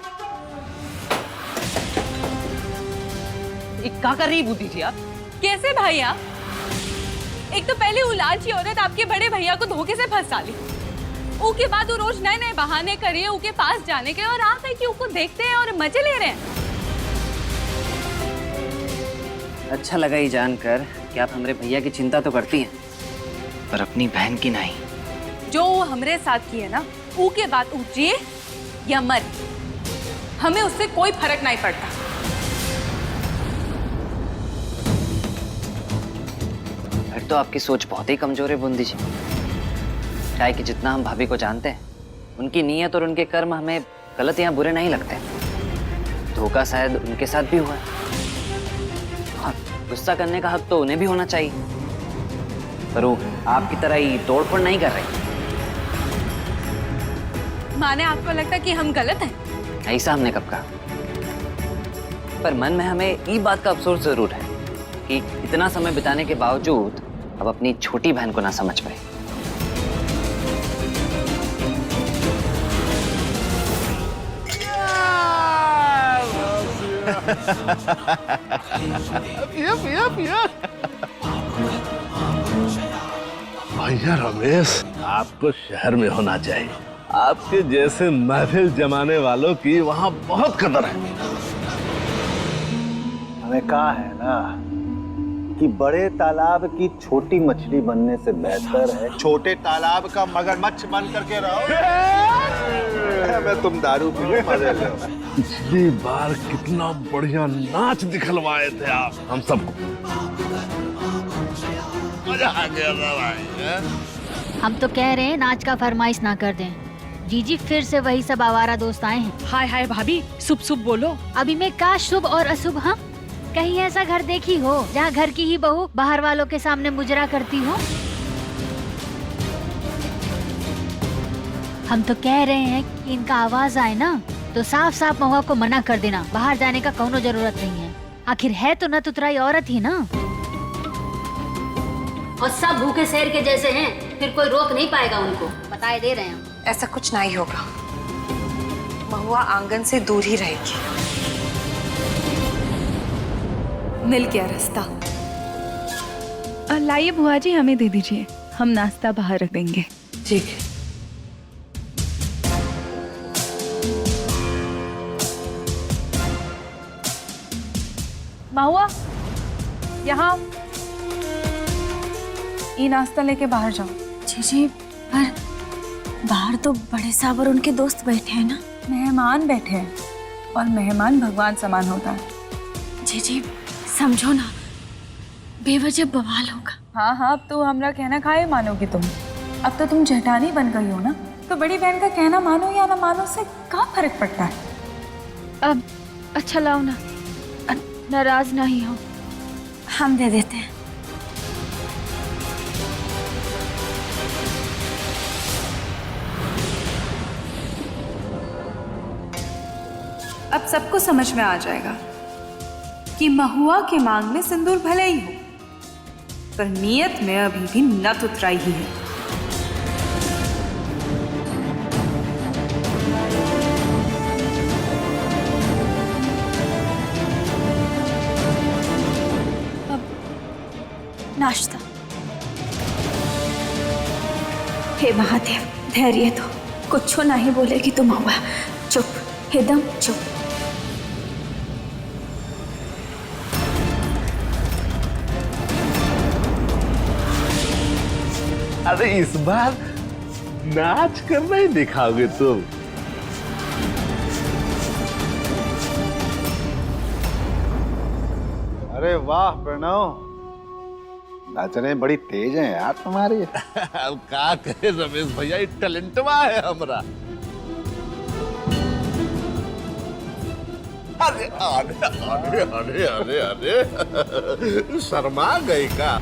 M: क्या कर रही बूढ़ी जी आप?
L: कैसे भाई आप? एक तो पहले वो लालची औरत आपके बड़े भैया को धोखे से फंसा ली। उसके बाद वो रोज नए नए बहाने करिए उसके पास जाने के, और आप है कि उसको देखते हैं और मजे ले रहे हैं।
M: अच्छा लगा ये जानकर कि आप हमारे भैया की चिंता तो करती हैं, पर अपनी बहन की नहीं।
L: जो वो हमरे साथ की है ना, उसके बाद जिए या मर, हमें उससे कोई फर्क नहीं पड़ता।
M: फिर तो आपकी सोच बहुत ही कमजोर है बूंदी जी। क्या है कि जितना हम भाभी को जानते हैं, उनकी नीयत और उनके कर्म हमें गलत या बुरे नहीं लगते। धोखा शायद उनके साथ भी हुआ है। हाँ, गुस्सा करने का हक तो उन्हें भी होना चाहिए, पर वो आपकी तरह ही तोड़फोड़ नहीं कर रही।
L: माने आपको लगता कि हम गलत हैं?
M: ऐसा हमने कब कहा, पर मन में हमें ये बात का अफसोस जरूर है कि इतना समय बिताने के बावजूद अब अपनी छोटी बहन को ना समझ पाए।
O: भैया रमेश, आपको शहर में होना चाहिए। आपके जैसे महफिल जमाने वालों की वहाँ बहुत कदर है।
H: हमें कहा है ना कि बड़े तालाब की छोटी मछली बनने से बेहतर है छोटे तालाब का मगरमच्छ बन करके रहो। मैं तुम दारू पी मजे लो।
O: पिछली बार कितना बढ़िया नाच दिखलवाए थे आप हम सबको। मजा आ गया था भाई।
D: हम तो कह रहे हैं नाच का फरमाइश ना कर दें। जीजी फिर से वही सब आवारा दोस्त आए हैं।
N: हाय हाय भाभी, शुभ शुभ बोलो।
D: अभी मैं का शुभ और अशुभ? हाँ, कहीं ऐसा घर देखी हो जहाँ घर की ही बहू बाहर वालों के सामने मुजरा करती हो? हम तो कह रहे हैं कि इनका आवाज आए ना तो साफ साफ महुआ को मना कर देना, बाहर जाने का कोनो जरूरत नहीं है। आखिर है तो न तुतराई औरत ही ना, और सब भूखे शेर के जैसे हैं, फिर कोई रोक नहीं पाएगा उनको। बताए दे रहे हैं।
E: ऐसा कुछ नहीं होगा, महुआ आंगन से दूर ही रहेगी।
F: मिल गया रास्ता। लाइए बुआ जी, हमें दे दीजिए, हम नाश्ता बाहर रख देंगे।
N: ठीक है।
J: महुआ, यहाँ ये नाश्ता लेके बाहर जाओ।
C: जी, पर बाहर तो बड़े साहब और उनके दोस्त बैठे हैं ना।
J: मेहमान बैठे हैं, और मेहमान भगवान समान होता है।
C: जी, समझो ना, बेवजह बवाल होगा।
J: हाँ हाँ, अब तो हमरा कहना खाए मानोगी तुम। अब तो तुम जेठानी बन गई हो ना,
F: तो बड़ी बहन का कहना मानो या ना मानो से क्या फर्क पड़ता है?
I: अब अच्छा लाओ ना, नाराज नहीं हो।
C: हम दे देते हैं।
F: अब सबको समझ में आ जाएगा कि महुआ के मांग में सिंदूर भले ही हो, पर नियत में अभी भी नत उतराई ही है।
C: नाश्ता। हे महादेव, धैर्य दो, कुछ नहीं बोलेगी तुम हुआ। चुप, एकदम चुप।
O: अरे इस बार नाच कर नहीं दिखाओगे तुम?
H: अरे वाह प्रणव, नाचने बड़ी तेज हैं यार तुम्हारी।
O: अब का करे रमेश भैया, ये टैलेंटवा है हमरा। अरे अरे अरे अरे अरे अरे शर्मा गई का?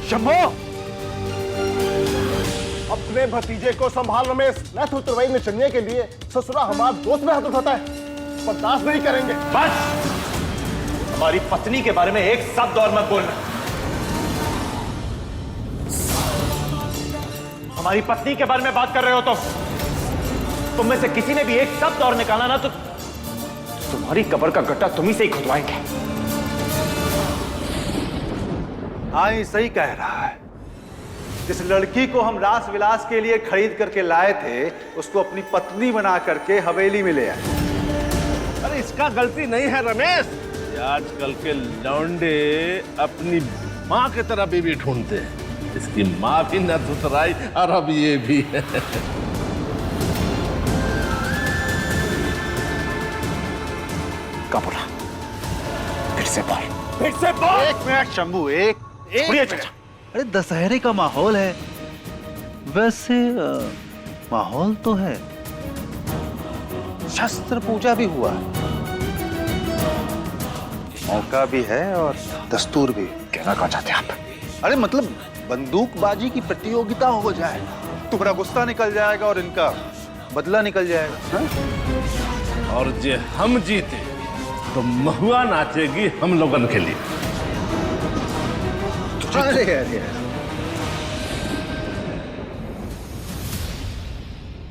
K: शंभो, अपने भतीजे को संभाल रमेश। नथ उतरवाई नचनिए के लिए ससुरा हमारा दोस्त में हाथ उठाता है, बर्दाश्त नहीं करेंगे। बस, हमारी पत्नी के बारे में एक शब्द और मत बोलना। हमारी पत्नी के बारे में बात कर रहे हो तो तुम में से किसी ने भी एक शब्द और निकाला ना तो तुम्हारी कब्र का गड्ढा तुम ही से ही खुदवाएंगे।
H: हाँ, ये सही कह रहा है। जिस लड़की को हम रास विलास के लिए खरीद करके लाए थे, उसको अपनी पत्नी बना करके हवेली में ले आए।
O: अरे इसका गलती नहीं है रमेश, ये आजकल के लौंडे अपनी माँ की तरह बीवी ढूंढते हैं। इसकी माँ भी न उतराई और अब ये भी है।
K: क्या बोला? फिर से बोल, फिर से बोल।
H: एक मिनट शंभू, एक
K: चाचा।
H: अरे दशहरे का माहौल है, वैसे माहौल तो है, शस्त्र पूजा भी हुआ, मौका भी है और दस्तूर भी।
K: कहना क्या चाहते हैं आप?
H: अरे मतलब बंदूकबाजी की प्रतियोगिता हो जाए, तुम्हारा गुस्सा निकल जाएगा और इनका बदला निकल जाएगा। हा?
O: और जे हम जीते तो महुआ नाचेगी हम लोगन के लिए।
H: अरे अरे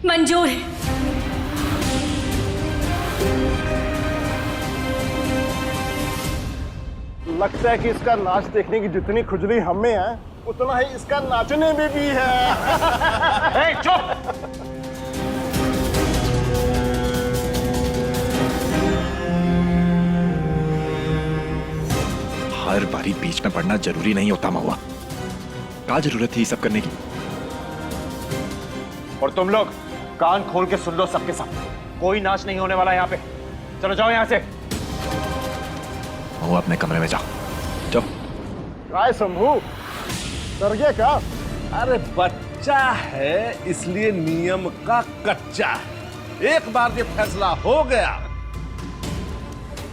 C: मंजूर है।
K: लगता है कि इसका नाच देखने की जितनी खुजली हमें है, उतना ही इसका नाचने में भी है। चुप!
P: हर बारी बीच में पड़ना जरूरी नहीं होता महुआ। क्या जरूरत थी ये सब करने की?
K: और तुम लोग कान खोल के सुन लो सबके सब, कोई नाच नहीं होने वाला यहाँ पे। चलो जाओ यहाँ से।
P: महुआ अपने कमरे में जाओ, जाओ।
K: काय शंभू, डर गया क्या?
O: अरे बच्चा है इसलिए नियम का कच्चा है। एक बार ये फैसला हो गया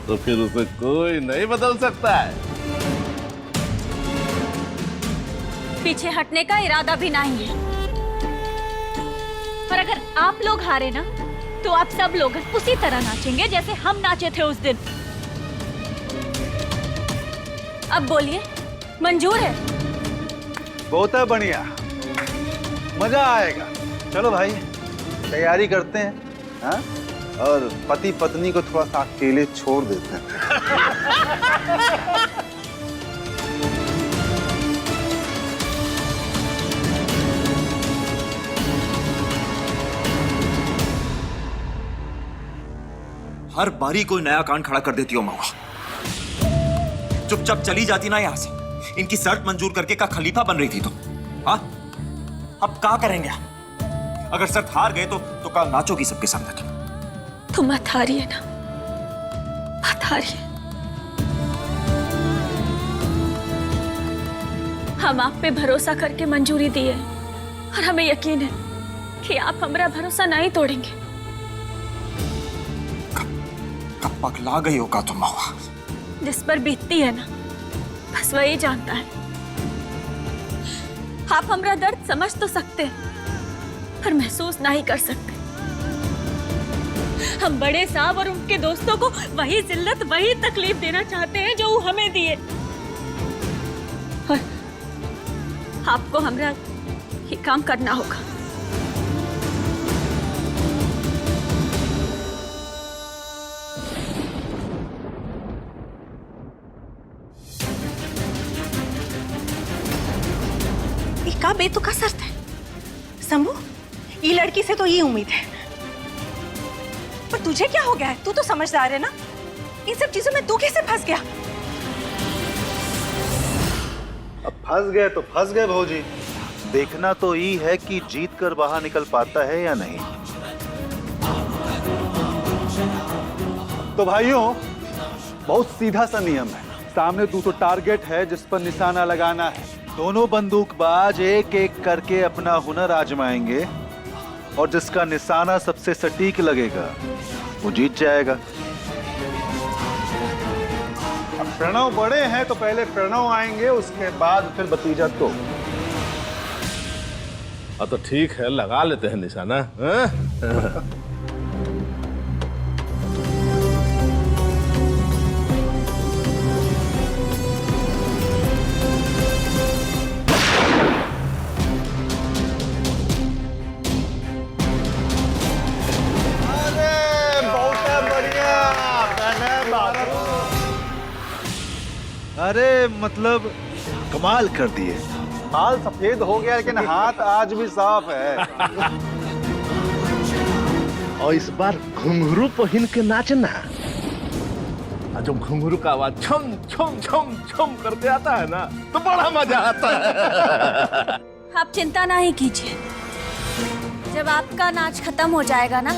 O: तो फिर उसे कोई नहीं बदल सकता है।
C: पीछे हटने का इरादा भी नहीं है। पर अगर आप लोग हारे ना, तो आप सब लोग उसी तरह नाचेंगे जैसे हम नाचे थे उस दिन। अब बोलिए, मंजूर है?
H: बहुत है, बढ़िया, मजा आएगा। चलो भाई, तैयारी करते हैं। हाँ? और पति पत्नी को थोड़ा सा अकेले छोड़ देते हैं।
P: हर बारी कोई नया कांड खड़ा कर देती हो महुआ।
K: चुपचाप चली जाती ना यहाँ से। इनकी शर्त मंजूर करके का खलीफा बन रही थी तुम। हाँ, अब क्या करेंगे? अगर शर्त हार गए तो कल नाचोगी सबके सामने
I: तुम मत हारिए ना, मत हारिए। हम आप पे भरोसा करके मंजूरी दी है और हमें यकीन है कि आप हमारा भरोसा नहीं तोड़ेंगे।
K: कब पगला गई हो का तुम महुआ?
I: जिस पर बीतती है ना, बस वही जानता है। आप हमारा दर्द समझ तो सकते हैं पर महसूस नहीं कर सकते। हम बड़े साहब और उनके दोस्तों को वही जिल्लत, वही तकलीफ देना चाहते हैं जो वो हमें दिए। और आपको हमारा ये काम करना होगा।
E: का बेतुका शर्त है शंभू, ये लड़की से तो ये उम्मीद है, पर तुझे क्या हो गया है? तू तो समझदार है ना, इन सब चीजों में तू कैसे फंस गया?
H: अब फंस गए तो फंस गए भौजी। देखना तो ये है कि जीत कर बाहर निकल पाता है या नहीं। तो भाइयों, बहुत सीधा सा नियम है। सामने 200 टारगेट है जिस पर निशाना लगाना है। दोनों बंदूकबाज एक एक करके अपना हुनर आजमाएंगे और जिसका निशाना सबसे सटीक लगेगा वो जीत जाएगा। अब प्रणव बड़े हैं तो पहले प्रणव आएंगे, उसके बाद फिर भतीजा। तो
O: हाँ तो ठीक है, लगा लेते हैं निशाना।
H: अरे मतलब कमाल कर दिए। बाल सफेद हो गया लेकिन हाथ आज भी साफ है।
O: और इस बार घुंघरू पहन के नाचना। जब घुंघरू का आवाज छम छम छम छम करते आता है ना तो बड़ा मजा आता है।
I: आप चिंता नहीं कीजिए, जब आपका नाच खत्म हो जाएगा ना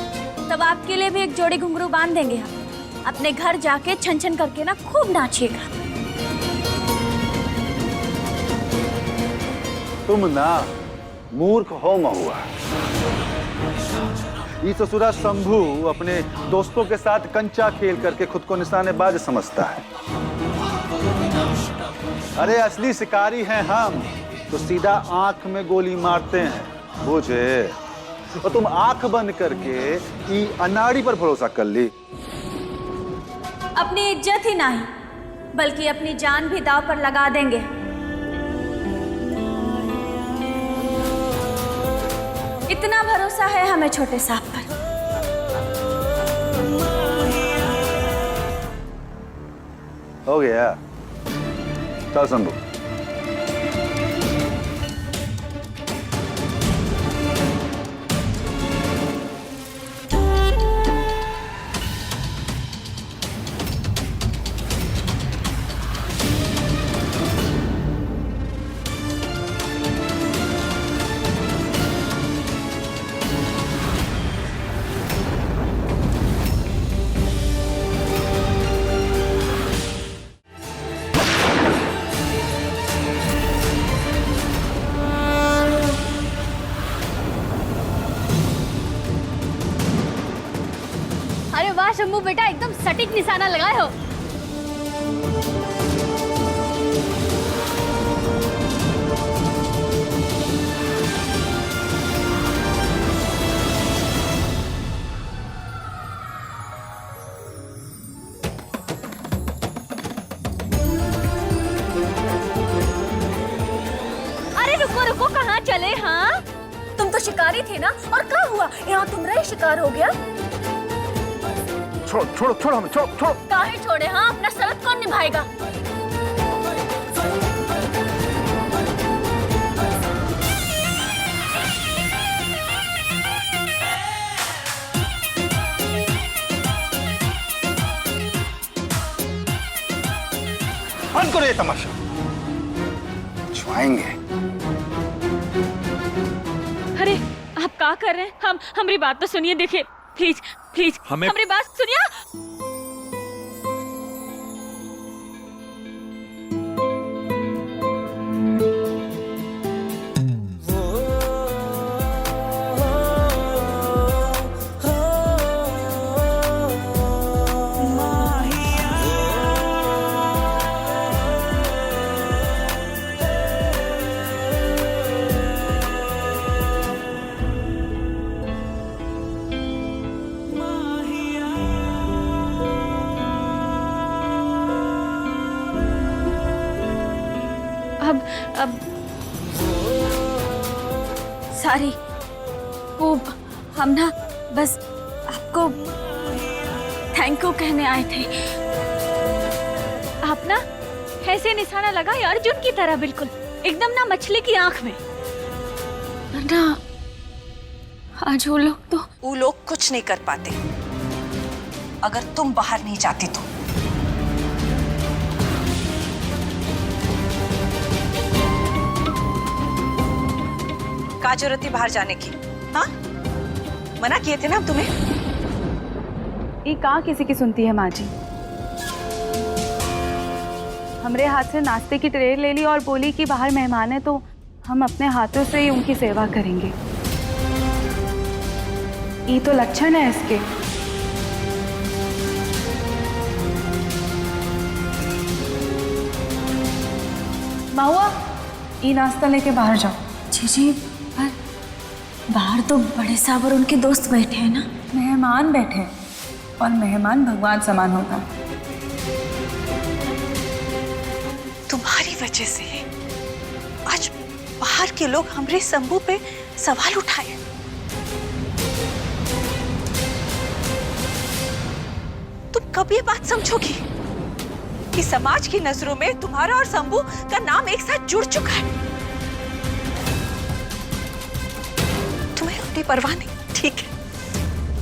I: तब आपके लिए भी एक जोड़ी घुंघरू बांध देंगे हम। अपने घर जाके छन छन करके ना खूब नाचिएगा।
H: तुम ना मूर्ख हो महुआ। ये ससुरा शंभू अपने दोस्तों के साथ कंचा खेल करके खुद को निशानेबाज समझता है। अरे असली शिकारी हैं हम तो सीधा आंख में गोली मारते हैं, बुझे? और तुम आंख बंद करके ये अनाड़ी पर भरोसा कर ली।
I: अपनी इज्जत ही नहीं बल्कि अपनी जान भी दांव पर लगा देंगे। इतना भरोसा है हमें छोटे साहब पर।
H: हो गया, चल शंभू।
D: शंभू बेटा, एकदम सटीक निशाना लगाए हो।
I: अरे रुको रुको, कहाँ चले? हाँ, तुम तो शिकारी थे ना, और क्या हुआ? यहाँ तुम्हारा ही शिकार हो गया।
O: छोड़ो छोड़ो छोड़ो हमें, छोड़ो छोड़ो।
I: काहे छोड़े? हाँ, अपना शर्त कौन निभाएगा?
H: बंद करो ये तमाशा। छुआएंगे।
I: अरे आप क्या कर रहे हैं? हमारी बात तो सुनिए, देखिए प्लीज प्लीज हमारी बात सुनिए। अब
C: सारी वो हम ना बस आपको थैंक यू कहने आए थे।
I: आप ना ऐसे निशाना लगाए अर्जुन की तरह, बिल्कुल एकदम ना मछली की आंख में।
C: वरना आज
N: वो लोग कुछ नहीं कर पाते अगर तुम बाहर नहीं जाती तो। क्या जरूरत थी बाहर जाने की? हाँ, मना किए थे ना हम तुम्हें।
J: ये कहाँ किसी की सुनती है माँ जी। हमरे हाथ से नाश्ते की ट्रे ले ली और बोली कि बाहर मेहमान है तो हम अपने हाथों से ही उनकी सेवा करेंगे। ये तो लक्षण है इसके। महुआ, ये नाश्ता लेके बाहर जाओ।
C: जी पर बाहर तो बड़े साहब और उनके दोस्त बैठे हैं ना।
J: मेहमान बैठे हैं और मेहमान भगवान समान होता है।
N: तुम्हारी वजह से आज बाहर के लोग हमरे शंभू पे सवाल उठाए। तुम कब ये बात समझोगी कि समाज की नजरों में तुम्हारा और शंभू का नाम एक साथ जुड़ चुका है? तुम्हें अपनी परवाह नहीं, ठीक है,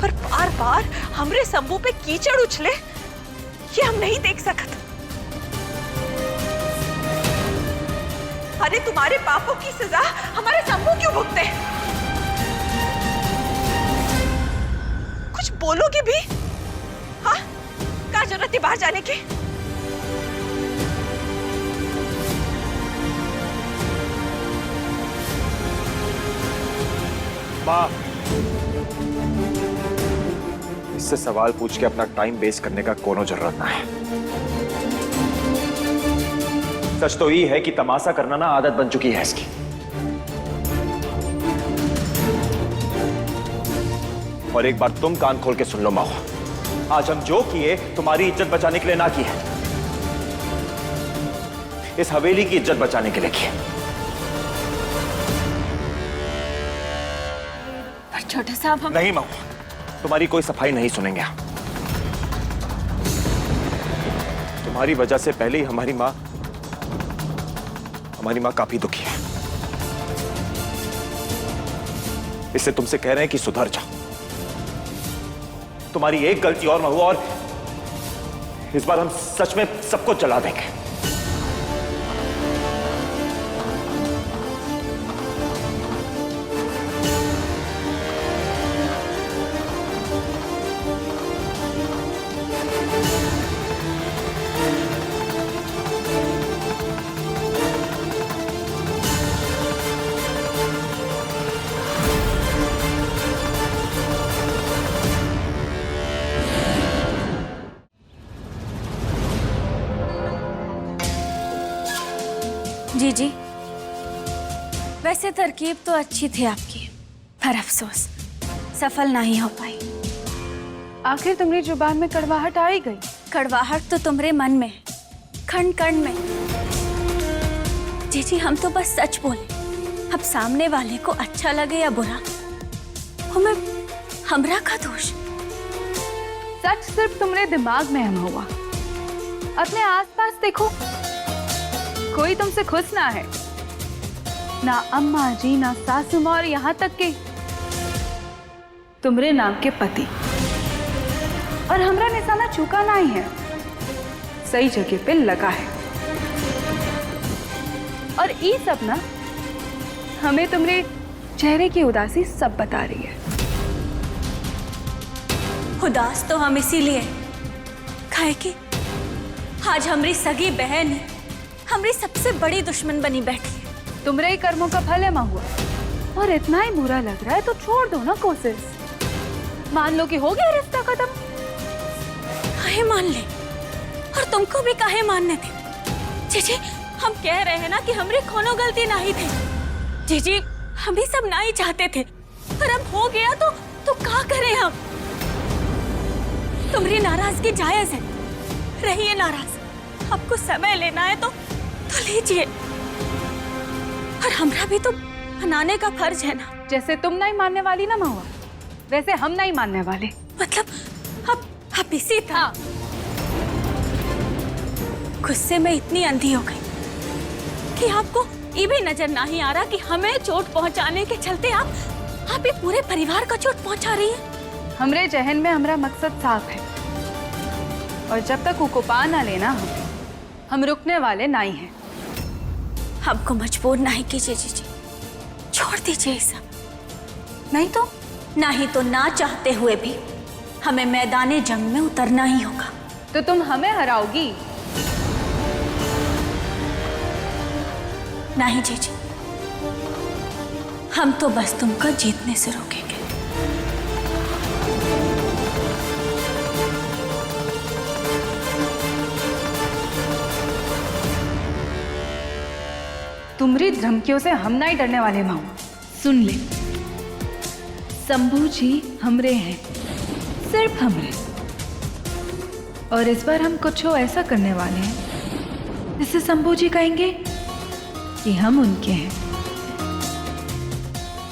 N: पर बार बार हमरे शंभू पे कीचड़ उछले ये हम नहीं देख सकते। अरे तुम्हारे पापों की सजा हमारे शंभू क्यों भुगते? कुछ बोलोगे भी? हाँ, क्या जरूरत है बाहर जाने की?
K: माँ, इससे सवाल पूछ के अपना टाइम वेस्ट करने का कोनो जरूरत ना है। सच तो ये है कि तमाशा करना ना आदत बन चुकी है इसकी। और एक बार तुम कान खोल के सुन लो माँ, आज हम जो किए तुम्हारी इज्जत बचाने के लिए ना किए, इस हवेली की इज्जत बचाने के लिए किए।
C: पर छोटे साहब हम
K: नहीं माँ, तुम्हारी कोई सफाई नहीं सुनेंगे। तुम्हारी वजह से पहले ही हमारी माँ काफी दुखी है। इससे तुमसे कह रहे हैं कि सुधर जाओ। तुम्हारी एक गलती और हुआ और इस बार हम सच में सबको जला देंगे।
C: जी वैसे तरकीब तो अच्छी थी आपकी, पर अफसोस सफल नहीं हो पाई।
J: आखिर तुम्हारी जुबान में कड़वाहट आ ही गई।
C: कड़वाहट तो तुम्हारे मन में है, खंड खंड में। जी हम तो बस सच बोले। अब सामने वाले को अच्छा लगे या बुरा, हमें हमरा का दोष।
J: सच सिर्फ तुम्हारे दिमाग में हम हुआ। अपने आसपास देखो, कोई तुमसे खुश ना है, ना अम्मा जी, ना सासू माँ, और यहाँ तक कि तुम्हारे नाम के पति। और हमरा निशाना चूका नहीं है, सही जगह पे लगा है। और ये सब ना हमें तुम्हारे चेहरे की उदासी सब बता रही है।
C: उदास तो हम इसीलिए काहे कि आज हमारी सगी बहन हमारी सबसे बड़ी दुश्मन बनी बैठी है।
J: तुम्हारे ही कर्मों का फल है महुआ, और इतना ही बुरा लग रहा है तो छोड़ दो ना कोशिश। मान लो कि हो गया रिश्ता खत्म।
C: काहे मान ले, और तुमको भी काहे मानने थे? जीजी हम कह रहे हैं ना कि हमारी कोनो गलती नहीं थी। जीजी हम ही सब नहीं चाहते थे, पर अब हो गया तो क्या करें हम? तुम्हारी नाराजगी जायज है, रहिए नाराज। आपको समय लेना है तो लीजिए, और हमरा भी तो मनाने का फर्ज है ना।
J: जैसे तुम नहीं मानने वाली ना महुआ, वैसे हम नहीं मानने वाले।
C: मतलब अब इसी था। गुस्से में इतनी अंधी हो गई कि आपको ये भी नजर नहीं आ रहा कि हमें चोट पहुंचाने के चलते आप ये पूरे परिवार को चोट पहुंचा रही है।
J: हमरे जहन में हमारा मकसद साफ है, और जब तक वो पा ना लेना हम रुकने वाले नहीं हैं।
C: हमको मजबूर नहीं कीजिए जीजी, छोड़ दीजिए ये सब। नहीं तो ना चाहते हुए भी हमें मैदाने जंग में उतरना ही होगा।
J: तो तुम हमें हराओगी?
C: नहीं जीजी, हम तो बस तुमको जीतने से रोकेंगे।
J: तुम्हारी धमकियों से हम नहीं डरने वाले माऊ।
I: सुन ले, शंभू जी हमरे हैं, सिर्फ हमरे। और इस बार हम कुछ ऐसा करने वाले हैं जिससे शंभू जी कहेंगे कि हम उनके हैं,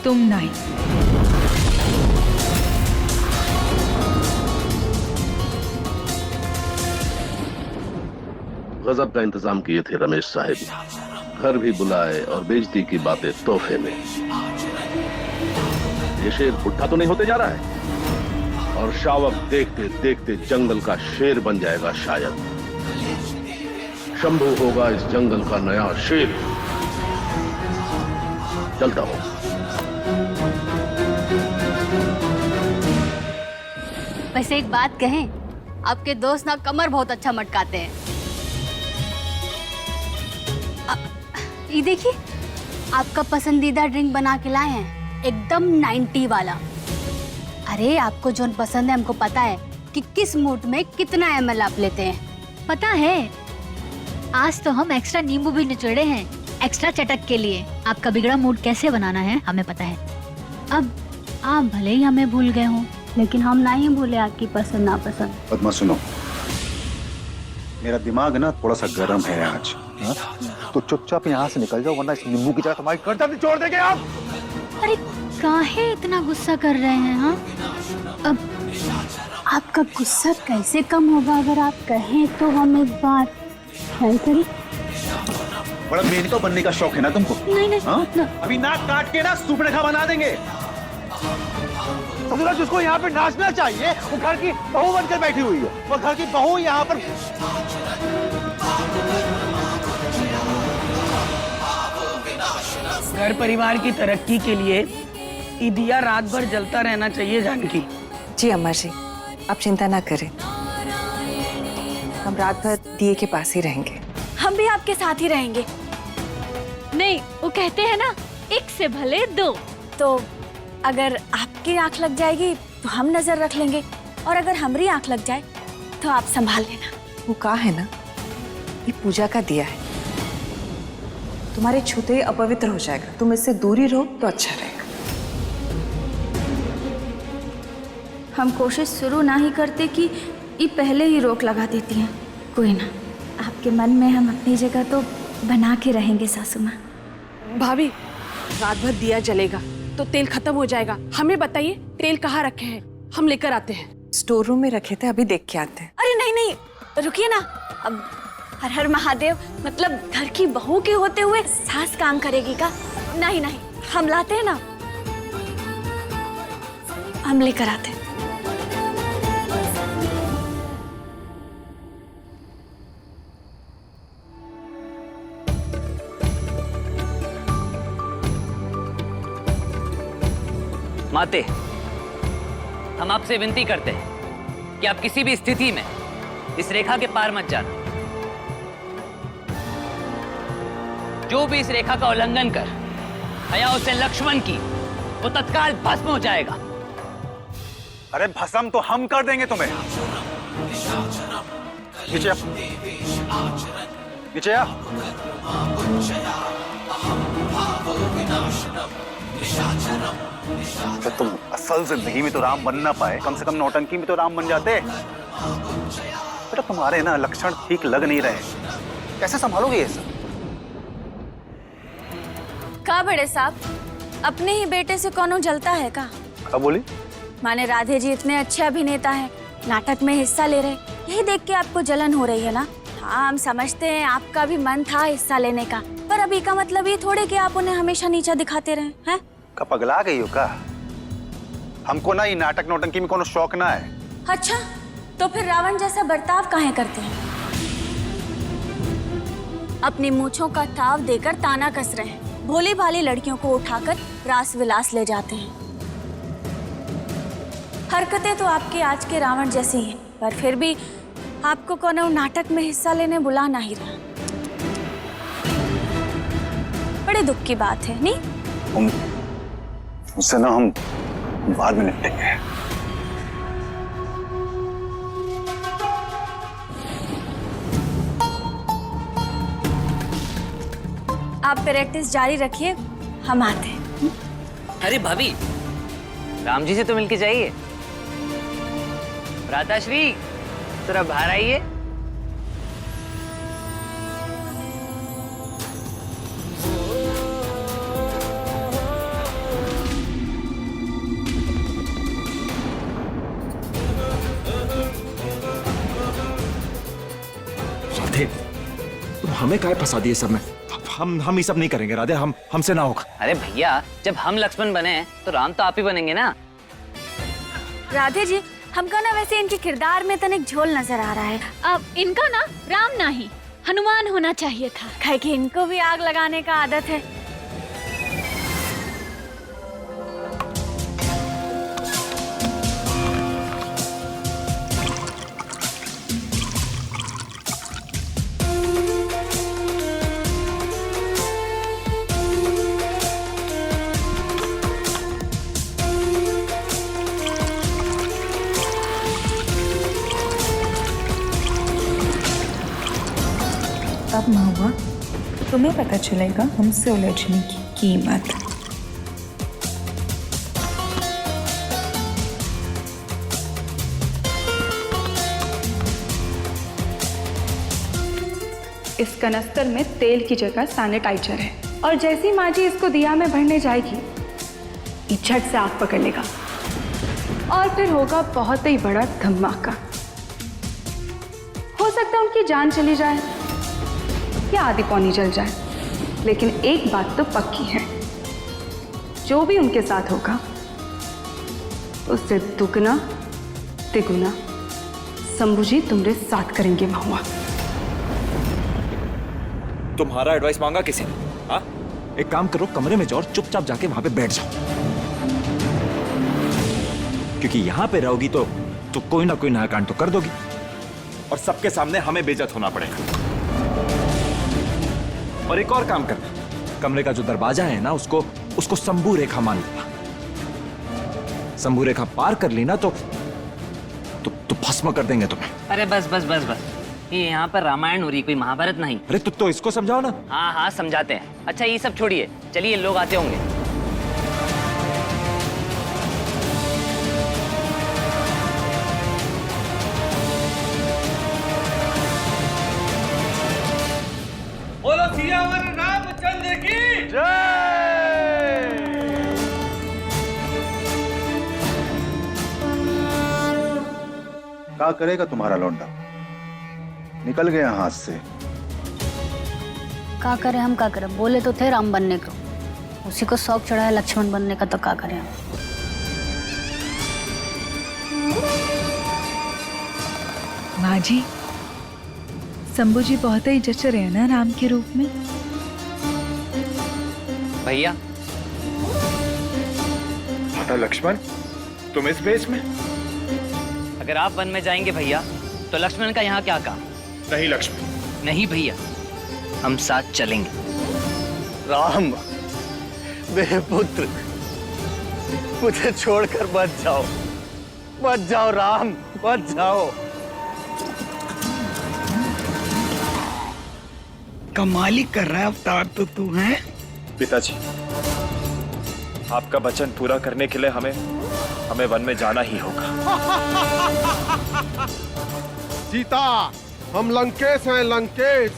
I: तुम नहीं।
O: गजब का इंतजाम किए थे रमेश साहब, घर भी बुलाए और बेइज्जती की बातें तोहफे में। ये शेर बुढ़ा तो नहीं होते जा रहा है, और शावक देखते देखते जंगल का शेर बन जाएगा शायद। शंभू होगा इस जंगल का नया शेर। चलता हूं।
D: वैसे एक बात कहें, आपके दोस्त ना कमर बहुत अच्छा मटकाते हैं। ये देखिए, आपका पसंदीदा ड्रिंक बना के लाए हैं, एकदम 90 वाला। अरे आपको जो पसंद है हमको पता है कि किस मूड में कितना ml आप लेते हैं।
Q: पता है, आज तो हम एक्स्ट्रा नींबू भी निचोड़े हैं, एक्स्ट्रा चटक के लिए। आपका बिगड़ा मूड कैसे बनाना है हमें पता है। अब आप भले ही हमें भूल गए हो,
D: लेकिन हम नहीं भूले आपकी पसंद नापसंद।
H: पद्मा सुनो, मेरा दिमाग ना थोड़ा सा गर्म है आज। हाँ? तो चुपचाप यहाँ से निकल जाओ, वरना इस नींबू की तरह तुम्हारी गर्दन निचोड़ देंगे आप।
Q: अरे काहे इतना गुस्सा कर रहे हैं? हाँ,
D: अब आपका गुस्सा कैसे कम होगा अगर आप कहें तो हम एक बार ट्राई करें।
H: बड़ा मेनका बनने का शौक है ना तुमको?
D: नहीं
H: हाँ? अभी नाक काट के ना सुपनेखा बना देंगे। समझो, जिसको यहाँ पे नाचना चाहिए वो घर की बहू बनकर बैठी हुई है, वो घर की बहू यहाँ पर।
B: घर परिवार की तरक्की के लिए ये दिया रात भर जलता रहना चाहिए जानकी।
F: जी अम्मा जी, आप चिंता ना करें, हम रात भर दिए के पास ही रहेंगे।
C: हम भी आपके साथ ही रहेंगे।
D: नहीं, वो कहते हैं ना, एक से भले दो।
C: तो अगर आपकी आंख लग जाएगी तो हम नजर रख लेंगे, और अगर हमारी आंख लग जाए तो आप संभाल लेना।
F: वो कहा है ना, ये पूजा का दिया है, तुम्हारे छूते ही अपवित्र हो जाएगा। तुम इससे दूरी रहो तो अच्छा रहेगा।
C: हम कोशिश शुरू ना ही करते कि ये पहले ही रोक लगा देती हैं। कोई ना, आपके मन में हम अपनी जगह तो बना के रहेंगे सासू माँ।
R: भाभी, रात भर दिया जलेगा तो तेल खत्म हो जाएगा। हमें बताइए तेल कहाँ रखे हैं, हम लेकर आते हैं।
F: स्टोर रूम में रखे थे, अभी देख के आते हैं।
C: अरे नहीं नहीं, रुकिए ना। अब हर हर महादेव, मतलब घर की बहू के होते हुए सास काम करेगी का? नहीं नहीं, हम लाते हैं ना, हम लेकर आते हैं।
M: माते, हम आपसे विनती करते हैं कि आप किसी भी स्थिति में इस रेखा के पार मत जाना। जो भी इस रेखा का उल्लंघन कर आया उसे लक्ष्मण की, वो तत्काल भस्म हो जाएगा।
H: अरे भस्म तो हम कर देंगे तुम्हें। नीचे आ। नीचे आ। तो तुम असल जिंदगी में तो राम बन ना पाए, कम से कम नौटंकी में तो राम बन जाते। बेटा तुम्हारे ना लक्षण ठीक लग नहीं रहे, कैसे संभालोगे ये सब?
C: का बड़े साहब, अपने ही बेटे से कौनो जलता है का?
H: क्या बोली?
C: माने राधे जी इतने अच्छे अभिनेता हैं, नाटक में हिस्सा ले रहे, यही देख के आपको जलन हो रही है ना? हाँ, हम समझते हैं आपका भी मन था हिस्सा लेने का, पर अभी का मतलब ये थोड़े कि आप उन्हें हमेशा नीचा दिखाते रहे हैं।
H: का पगला गई हो का? हमको ना ये नाटक नौटंकी में कोनो शौक ना है।
C: अच्छा, तो फिर रावण जैसा बर्ताव काहे करते हैं? अपनी मूंछों का ताव देकर ताना कस रहे हैं, भोली भाली लड़कियों को उठाकर रास विलास ले जाते हैं। हरकतें तो आपके आज के रावण जैसी हैं, पर फिर भी आपको कोनो नाटक में हिस्सा लेने बुला नहीं रहा। बड़े दुख की बात है, नहीं?
H: उससे ना हम बाद में निपटेंगे।
C: आप प्रैक्टिस जारी रखिए, हम आते हैं।
M: अरे भाभी, राम जी से तो मिलके जाइए। भ्राताश्री, जरा बाहर आइए।
P: राधे, तुम हमें काहे फंसा दिए सब में? हम ये सब नहीं करेंगे राधे, हमसे ना होगा।
M: अरे भैया, जब हम लक्ष्मण बने हैं तो राम तो आप ही बनेंगे ना।
C: राधे जी, हमको ना वैसे इनके किरदार में तनिक झोल नजर आ रहा है।
Q: अब इनका ना राम नहीं हनुमान होना चाहिए था,
C: काहे कि इनको भी आग लगाने का आदत है।
F: अब महुआ, तुम्हें पता चलेगा हमसे उलझने की कीमत।
J: इस कनस्तर में तेल की जगह सैनिटाइजर है, और जैसी माँ जी इसको दिया में भरने जाएगी, ये झट से आग पकड़ लेगा और फिर होगा बहुत ही बड़ा धमाका। हो सकता है उनकी जान चली जाए या आधी पौनी जल जाए, लेकिन एक बात तो पक्की है, जो भी उनके साथ होगा उससे दुगना तिगुना शंभू जी तुम्हारे साथ करेंगे। महुआ,
P: तुम्हारा एडवाइस मांगा किसी ने? हाँ, एक काम करो, कमरे में जाओ और चुपचाप जाके वहां पे बैठ जाओ, क्योंकि यहां पे रहोगी तो कोई ना कोई नया कांड तो कर दोगी और सबके सामने हमें बेइज्जत होना पड़ेगा। और एक और काम करना, कमरे का जो दरवाजा है ना, उसको शंभू रेखा मान लेना। शंभू रेखा पार कर ली ना तो भस्म कर देंगे तुम्हें।
M: अरे बस बस बस बस, ये यहाँ पर रामायण हो रही, कोई महाभारत नहीं।
P: अरे तो इसको समझाओ ना।
M: हाँ हाँ समझाते हैं। अच्छा ये सब छोड़िए, चलिए लोग आते होंगे।
S: बोलो सियावर रामचंद्र की
H: जय। क्या करेगा तुम्हारा लौंडा? निकल गया हाथ से।
Q: का करें हम, का करें? बोले तो थे राम बनने को, उसी को शौक चढ़ा है लक्ष्मण बनने का, तो का करें हम?
F: माँ जी, शंभू जी बहुत ही जच रहे हैं ना राम के रूप में।
M: भैया
K: माता लक्ष्मण, तुम इस भेष में?
M: अगर आप वन में जाएंगे भैया तो लक्ष्मण का यहाँ क्या काम?
K: नहीं लक्ष्मण।
M: नहीं भैया, हम साथ चलेंगे।
H: राम, मेरे पुत्र, मुझे छोड़कर मत जाओ, मत जाओ राम, मत जाओ।
B: कमाली कर रहा है अवतार तो तू है।
K: पिताजी, आपका वचन पूरा करने के लिए हमें वन में जाना ही होगा।
O: सीता, हम लंकेश हैं, लंकेश।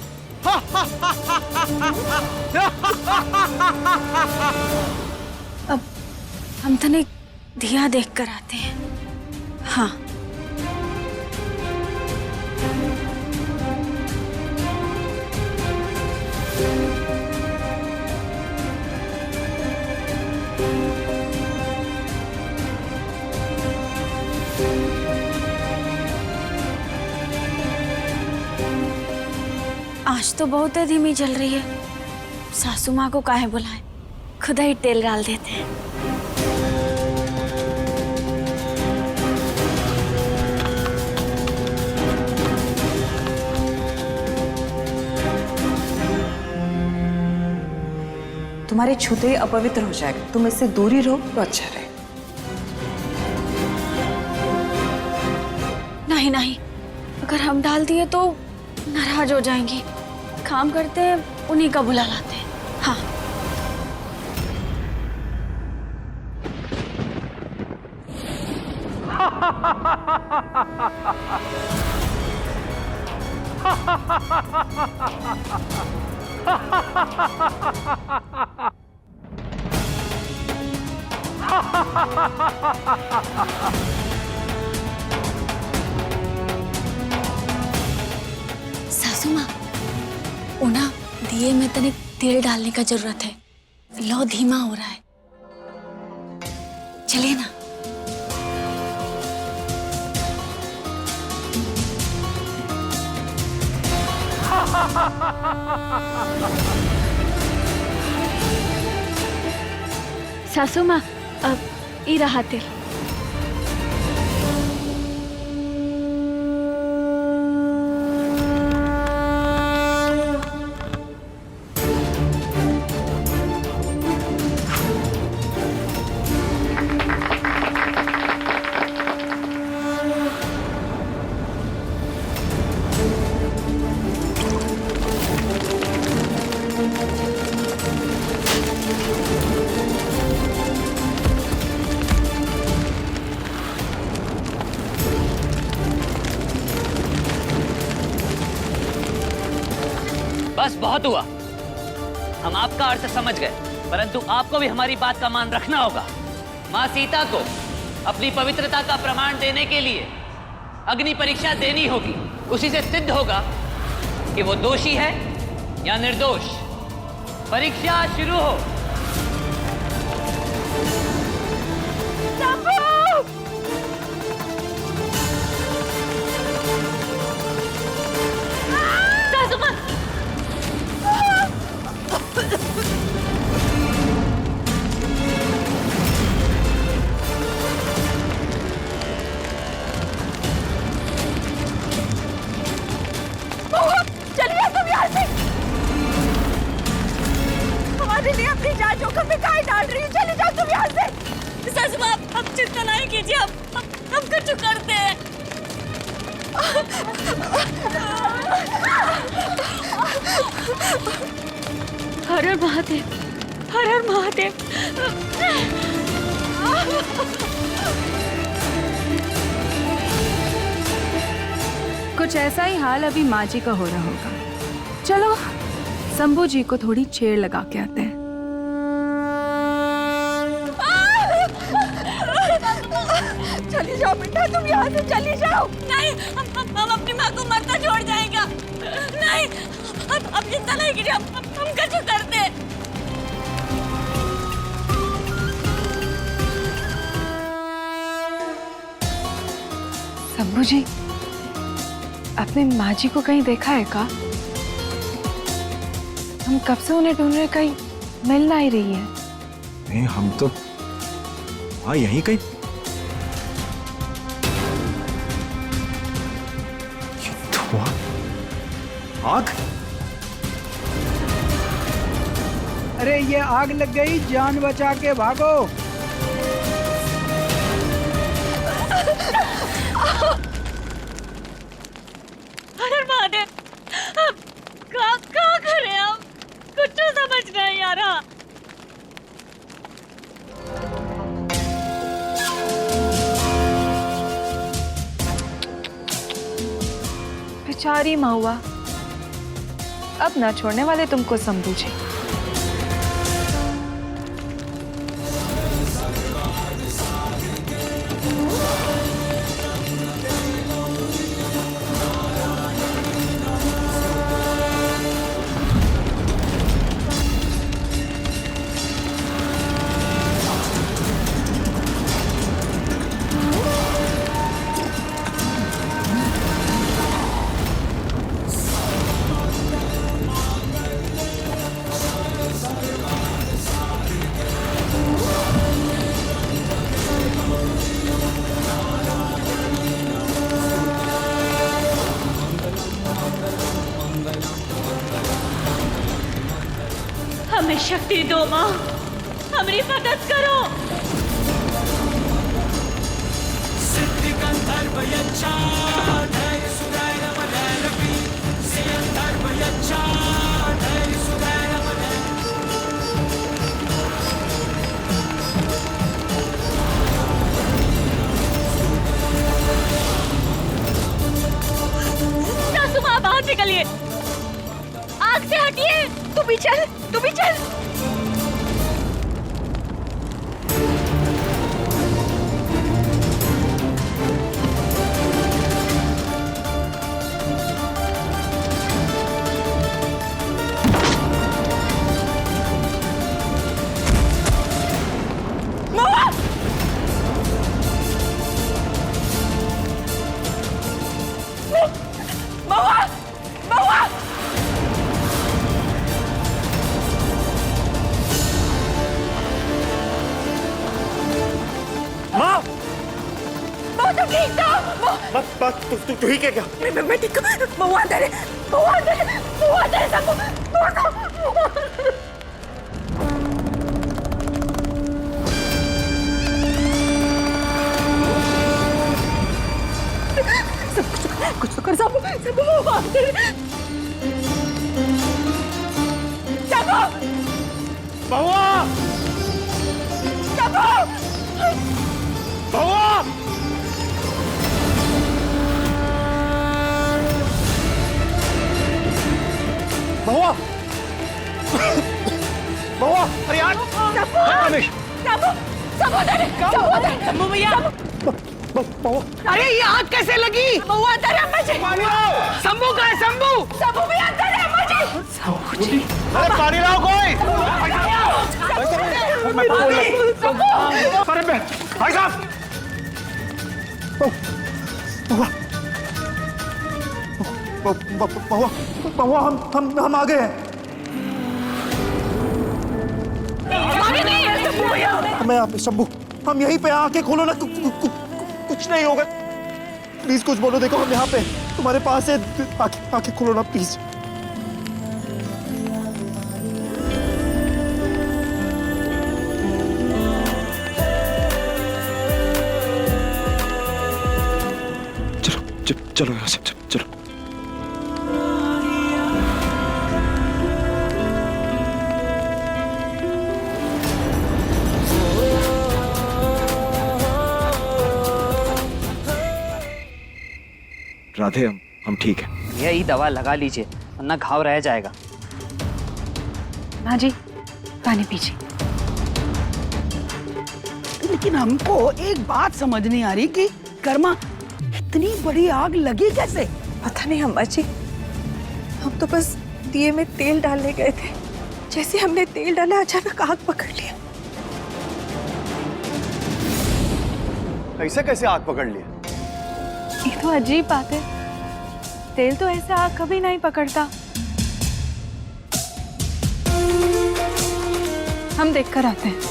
C: अब हम तनिक दिया देख कर आते हैं। हाँ। आज तो बहुत धीमी चल रही है। सासू माँ को काहे बुलाएं, खुदा ही तेल डाल देते हैं।
E: तुम्हारे छूते ही अपवित्र हो जाएगा, तुम इससे दूरी रहो तो अच्छा रहे।
C: नहीं नहीं, अगर हम डाल दिए तो नाराज हो जाएंगी। काम करते हैं, उन्हीं का बुला लाते हैं। हाँ। सासू माँ, ओना दिए में तनिक तेल डालने का जरूरत है। लौ धीमा हो रहा है, चलिए ना।
I: सासू माँ, अब ई रहा तेल।
M: बस बहुत हुआ। हम आपका अर्थ समझ गए, परंतु आपको भी हमारी बात का मान रखना होगा। माँ सीता को अपनी पवित्रता का प्रमाण देने के लिए अग्नि परीक्षा देनी होगी। उसी से सिद्ध होगा कि वो दोषी है या निर्दोष। परीक्षा शुरू हो।
N: चलिए तुम यहाँ से। हमारे लिए अपनी जान जोखिम में काहे डाल रही हो? चले जाओ तुम यहाँ से।
C: सासू माँ, आप चिंता नहीं कीजिए, हम कुछ करते हैं।
I: हर हर महादेव, हर हर महादेव।
F: कुछ ऐसा ही हाल अभी माँ जी का हो रहा होगा। चलो शंभू जी को थोड़ी छेड़ लगा के आते हैं।
N: चली जाओ बेटा, तुम यहाँ से चली जाओ।
C: नहीं, हम अपनी माँ को मरता छोड़ जाएगा। नहीं, अब चिंता नहीं कीजिए, हम कुछ करते हैं।
J: शंभू जी, आपने माँ जी को कहीं देखा है का? हम कब से उन्हें ढूंढ रहे, कहीं मिल नहीं रही है।
P: नहीं, हम हाँ यहीं कहीं। ये धुआं, आग।
T: अरे ये आग लग गई, जान बचा के भागो।
C: अरे महादेव, क्या करें हम? कुछ तो समझ नहीं आ रहा।
F: बेचारी महुआ, अब ना छोड़ने वाले तुमको शंभू जी।
C: हमें शक्ति दो माँ, हमारी मदद करो। सासू माँ बाहर निकलिए, आग से हटिए। तू भी चल, तू भी चल।
K: तू ही क्या?
C: मैं ठीक हूँ। महुआ अंदर है, महुआ अंदर है, महुआ अंदर है सबको। कुछ तो कर सबको, सबको महुआ अंदर है। सबको
K: महुआ,
C: सबको
K: महुआ, महुआ, महुआ, अरे यार, रमेश,
C: शंभू भैया,
B: अरे ये आग कैसे लगी?
C: महुआ अंदर है अम्मा जी।
B: शंभू का है, शंभू।
C: शंभू भैया अंदर है अम्मा जी। शंभू जी,
K: अरे पानी लाओ कोई।
C: अरे
K: भाई साहब, महुआ, हम आ गए हैं। हमें आप शंभू, हम यहीं पे आके खोलो ना, कुछ नहीं होगा। प्लीज कुछ बोलो, देखो हम यहाँ पे तुम्हारे पास है, आके खोलो ना प्लीज। चलो यहाँ से, चलो।
P: राधे, हम ठीक है।
M: यही दवा लगा लीजिए वरना घाव रह जाएगा।
F: माँ जी, पानी पीजिए।
B: लेकिन हमको एक बात समझ नहीं आ रही कि कर्मा इतनी बड़ी आग लगी कैसे?
N: पता नहीं अम्मा जी, हम तो बस दिए में तेल डालने गए थे। जैसे हमने तेल डाला अचानक आग पकड़ लिया।
K: ऐसे कैसे आग पकड़ लिया?
F: ये तो अजीब बात है, तेल तो ऐसे आग कभी नहीं पकड़ता। हम देखकर आते हैं।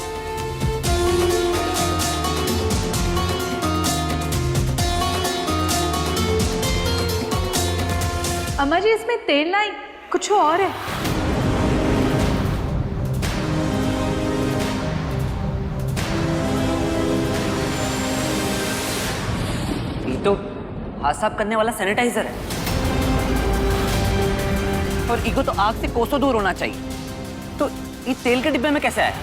J: अम्मा जी इसमें तेल नहीं, कुछ और है।
M: ये तो हाथ साफ करने वाला सैनिटाइजर है, और ईगो तो आग से कोसों दूर होना चाहिए। तो ये तेल के डिब्बे में कैसे आया?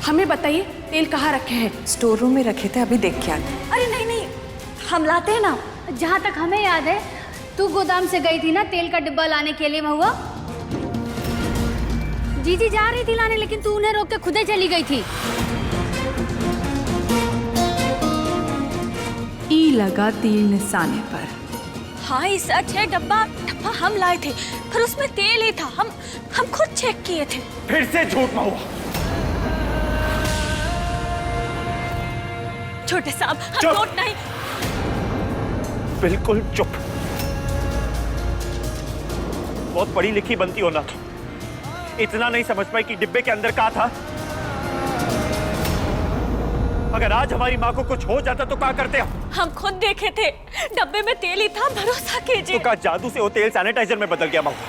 R: हमें बताइए तेल कहाँ रखे हैं?
N: स्टोर रूम में रखे थे, अभी देख के आते।
D: अरे नहीं नहीं, हम लाते हैं ना। जहाँ तक हमें याद है तू गोदाम से गई थी ना तेल का डिब्बा लाने के लिए महुआ। जीजी जा रही थी लाने, लेकिन तू उन्हें रोक के खुदे चली गई थी।
J: ई लगा तीर निशाने पर।
C: हाँ ये सच है, डब्बा हम लाए थे, पर उसमें तेल ही था। हम खुद चेक किए थे।
K: फिर से झूठ महुआ।
C: छोटे साहब हम
K: चुप।
C: झूठ नहीं।
K: बिल्कुल चुप। बहुत पढ़ी लिखी बनती हो ना तो इतना नहीं समझ पाई कि डिब्बे के अंदर क्या था। अगर आज हमारी माँ को कुछ हो जाता तो क्या करते
C: हम खुद देखे थे, डब्बे में तेल ही था, भरोसा कीजिए।
K: तो क्या जादू से वो तेल सैनिटाइजर में बदल गया महुआ?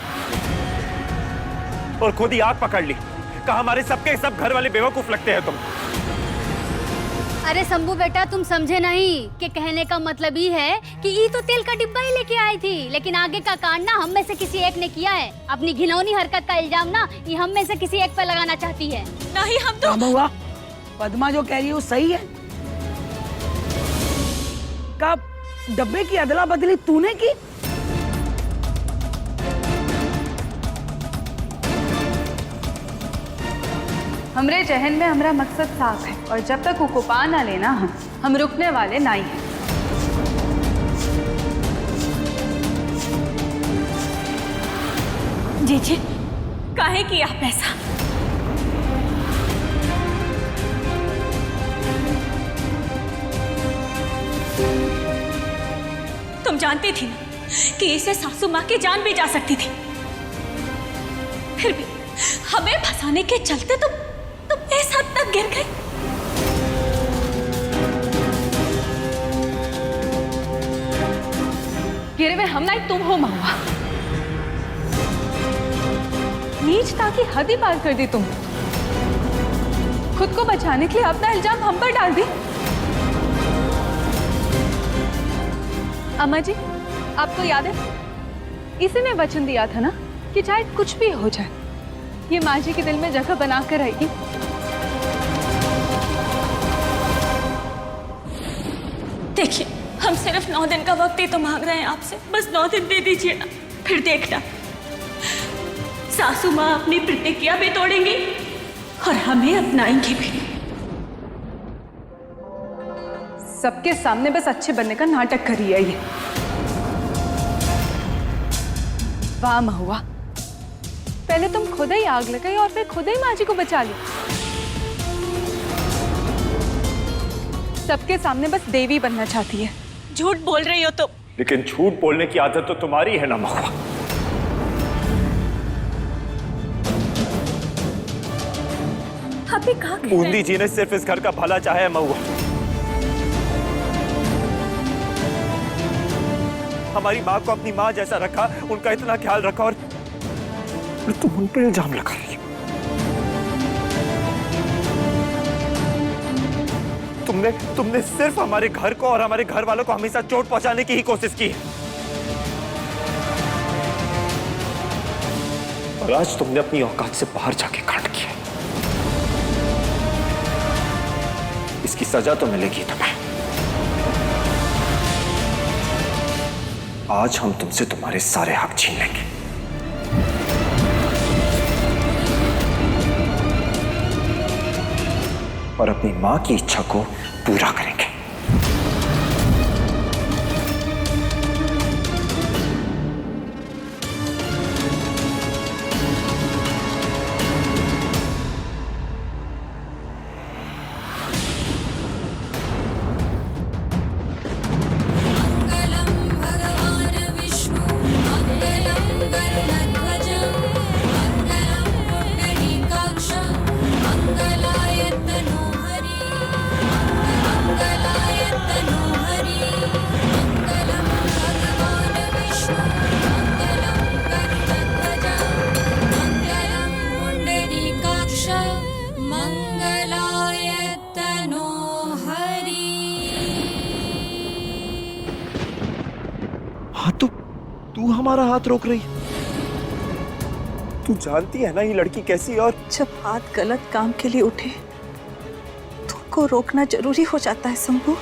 K: और खुद ही आग पकड़ ली। कहा हमारे सबके सब घर वाले बेवकूफ लगते हैं तुम।
D: अरे शंभू बेटा, तुम समझे नहीं कि कहने का मतलब ही है कि ये तो तेल का डिब्बा ही लेके आई थी, लेकिन आगे का कांड ना हम में से किसी एक ने किया है। अपनी घिनौनी हरकत का इल्जाम ना ये हम में से किसी एक पर लगाना चाहती है।
C: नहीं हम तो
B: महुआ, पद्मा जो कह रही है वो सही है। कब डब्बे की अदला बदली तूने की?
J: हमरे जहन में हमारा मकसद साफ है, और जब तक वो कुपा ना लेना हम रुकने वाले नहीं हैं।
C: जीजी काहे किया पैसा? तुम जानती थी ना कि इससे सासू माँ की जान भी जा सकती थी, फिर भी हमें फंसाने के चलते तुम इस हद तक गिर गई।
J: गिरे हुए हम नहीं, तुम हो महुआ। नीचता की हद ही पार कर दी तुम। खुद को बचाने के लिए अपना इल्जाम हम पर डाल दी। अम्मा जी, आपको याद है इसी ने वचन दिया था ना कि चाहे कुछ भी हो जाए ये माँ जी के दिल में जगह बना कर रहेगी।
C: देखिए, हम सिर्फ 9 दिन का वक्त ही तो मांग रहे हैं आपसे, बस 9 दिन दे दीजिए ना, फिर देखना सासू माँ अपनी प्रतिज्ञा भी तोड़ेंगी और हमें अपनाएंगी भी।
J: सबके सामने बस अच्छे बनने का नाटक कर रही है ये। वाह महुआ, पहले तुम खुद ही आग लगाई और फिर खुद ही माँ जी को बचा ली। सबके सामने बस देवी बनना चाहती है।
C: झूठ बोल रही हो तुम।
K: लेकिन झूठ बोलने की आदत तो तुम्हारी है ना महुआ।
C: अभी कहाँ गए?
K: बूंदी जी ने सिर्फ इस घर का भला चाहा है महुआ। हमारी माँ को अपनी माँ जैसा रखा, उनका इतना ख्याल रखा, और तुम उन पर इल्जाम लगा रही हो। तुमने सिर्फ हमारे घर को और हमारे घर वालों को हमेशा चोट पहुंचाने की ही कोशिश की है। और आज तुमने अपनी औकात से बाहर जाके कांड किया। इसकी सजा तो मिलेगी तुम्हें। आज हम तुमसे तुम्हारे सारे हक छीन लेंगे। और अपनी मां की इच्छा को पूरा करेंगे।
A: मंगलाय तनोहरि मंगलाय
K: हाँ तो तू हमारा हाथ रोक रही है। तू जानती है ना ये लड़की कैसी, और
N: जब हाथ गलत काम के लिए उठे तो उनको रोकना जरूरी हो जाता है शंभू।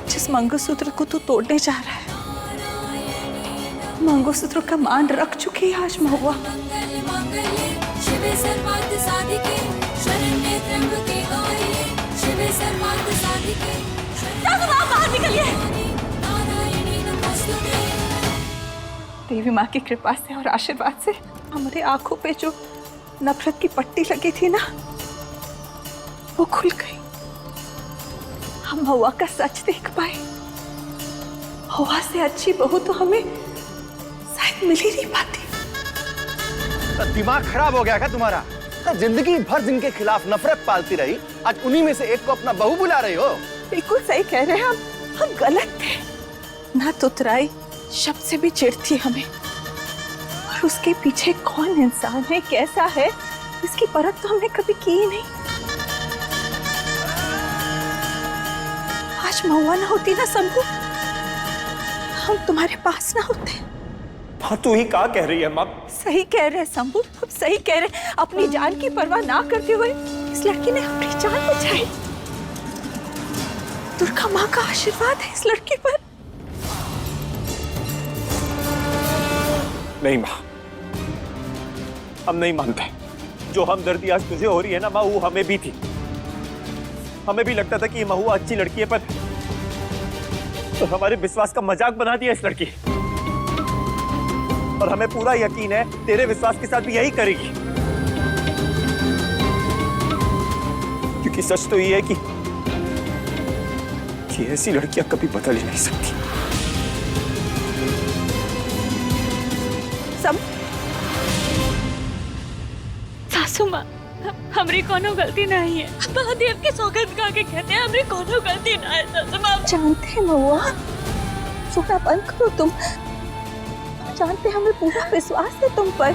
N: जिस मंगलसूत्र को तू तोड़ने जा रहा है, मंगलसूत्र का मान रख चुकी है आज महुआ। बाहर निकलिए। देवी माँ की कृपा से और आशीर्वाद से हमारे आंखों पे जो नफरत की पट्टी लगी थी ना, वो खुल गई। हम महुआ का सच देख पाए। महुआ से अच्छी बहू तो हमें शायद मिल ही नहीं पाती।
H: दिमाग खराब हो गया क्या तुम्हारा? जिंदगी भर जिनके खिलाफ नफरत पालती रही, आज उन्हीं में से एक को अपना बहू बुला रही हो।
N: बिल्कुल सही कह रहे हैं हम गलत थे। ना तुतराई शब्द से भी चिढ़ती हमें, और उसके पीछे कौन इंसान है, कैसा है, इसकी परख तो हमने कभी की ही नहीं। आज महुआ ना होती ना शंभू, हम तुम्हारे पास ना होते।
K: हाँ तू ही क्या कह रही है माँ?
N: सही कह रहे हैं शंभू, हम सही कह रहे हैं। अपनी जान की परवाह ना करते हुए इस लड़की ने अपनी जान बचाई। दुर्गा माँ का आशीर्वाद है इस लड़की पर।
K: नहीं माँ, हम नहीं मानते। जो हमदर्दी आज तुझे हो रही है ना माँ, वो हमें भी थी। हमें भी लगता था कि ये महुआ अच्छी लड़की है, पर तो हमारे विश्वास का मजाक बना दिया इस लड़की। और हमें पूरा यकीन है तेरे विश्वास के साथ भी यही करेगी, क्योंकि सच तो ये है कि ऐसी लड़कियां कभी बदल ही नहीं सकती।
N: सब
C: सासू माँ, हमारी कोनो गलती नहीं है। महादेव की सौगंध खा के कहते हैं हमारी कोनो गलती ना है सासू माँ।
N: जानते हैं महुआ, सोना बंद करो तुम। जानते हमें पूरा विश्वास है तुम पर।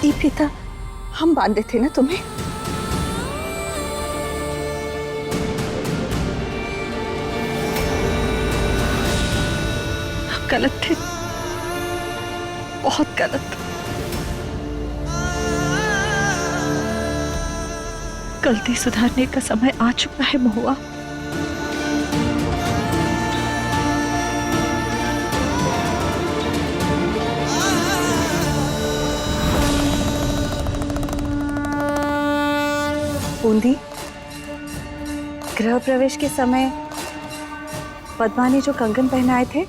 N: ये पिता हम बांधे थे ना तुम्हें। हम गलत थे, बहुत गलत। गलती सुधारने का समय आ चुका है महुआ। बूंदी, गृह प्रवेश के समय पद्मा ने जो कंगन पहनाए थे,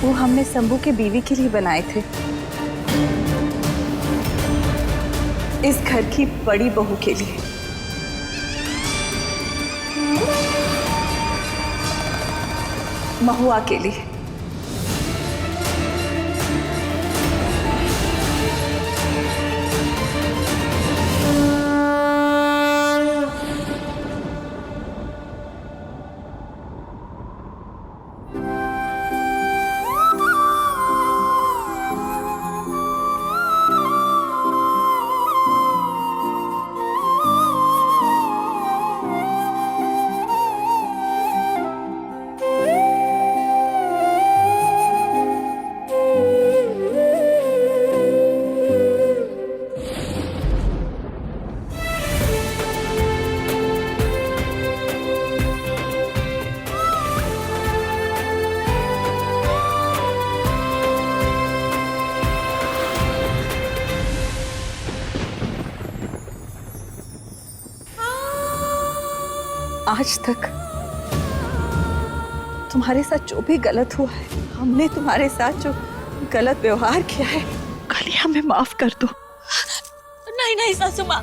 N: वो हमने शंभू के बीवी के लिए बनाए थे, इस घर की बड़ी बहू के लिए। महुआ के लिए। आज तक तुम्हारे साथ जो भी गलत हुआ है, हमने तुम्हारे साथ जो गलत व्यवहार किया है, कल हमें माफ कर दो।
C: नहीं नहीं सासू माँ,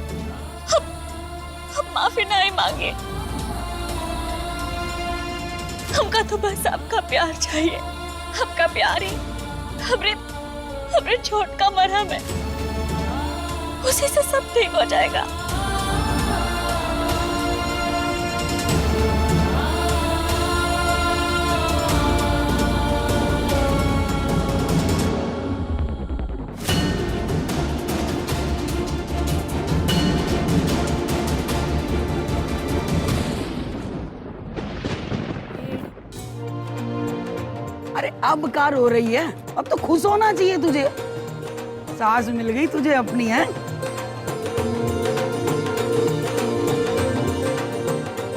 C: हम माफी नहीं मांगे। हमका तो बस आपका प्यार चाहिए। आपका प्यार ही हमरे छोट का मरहम है। उसी से सब ठीक हो जाएगा।
B: अरे अब का रो रही है? अब तो खुश होना चाहिए तुझे, सास मिल गई तुझे अपनी है।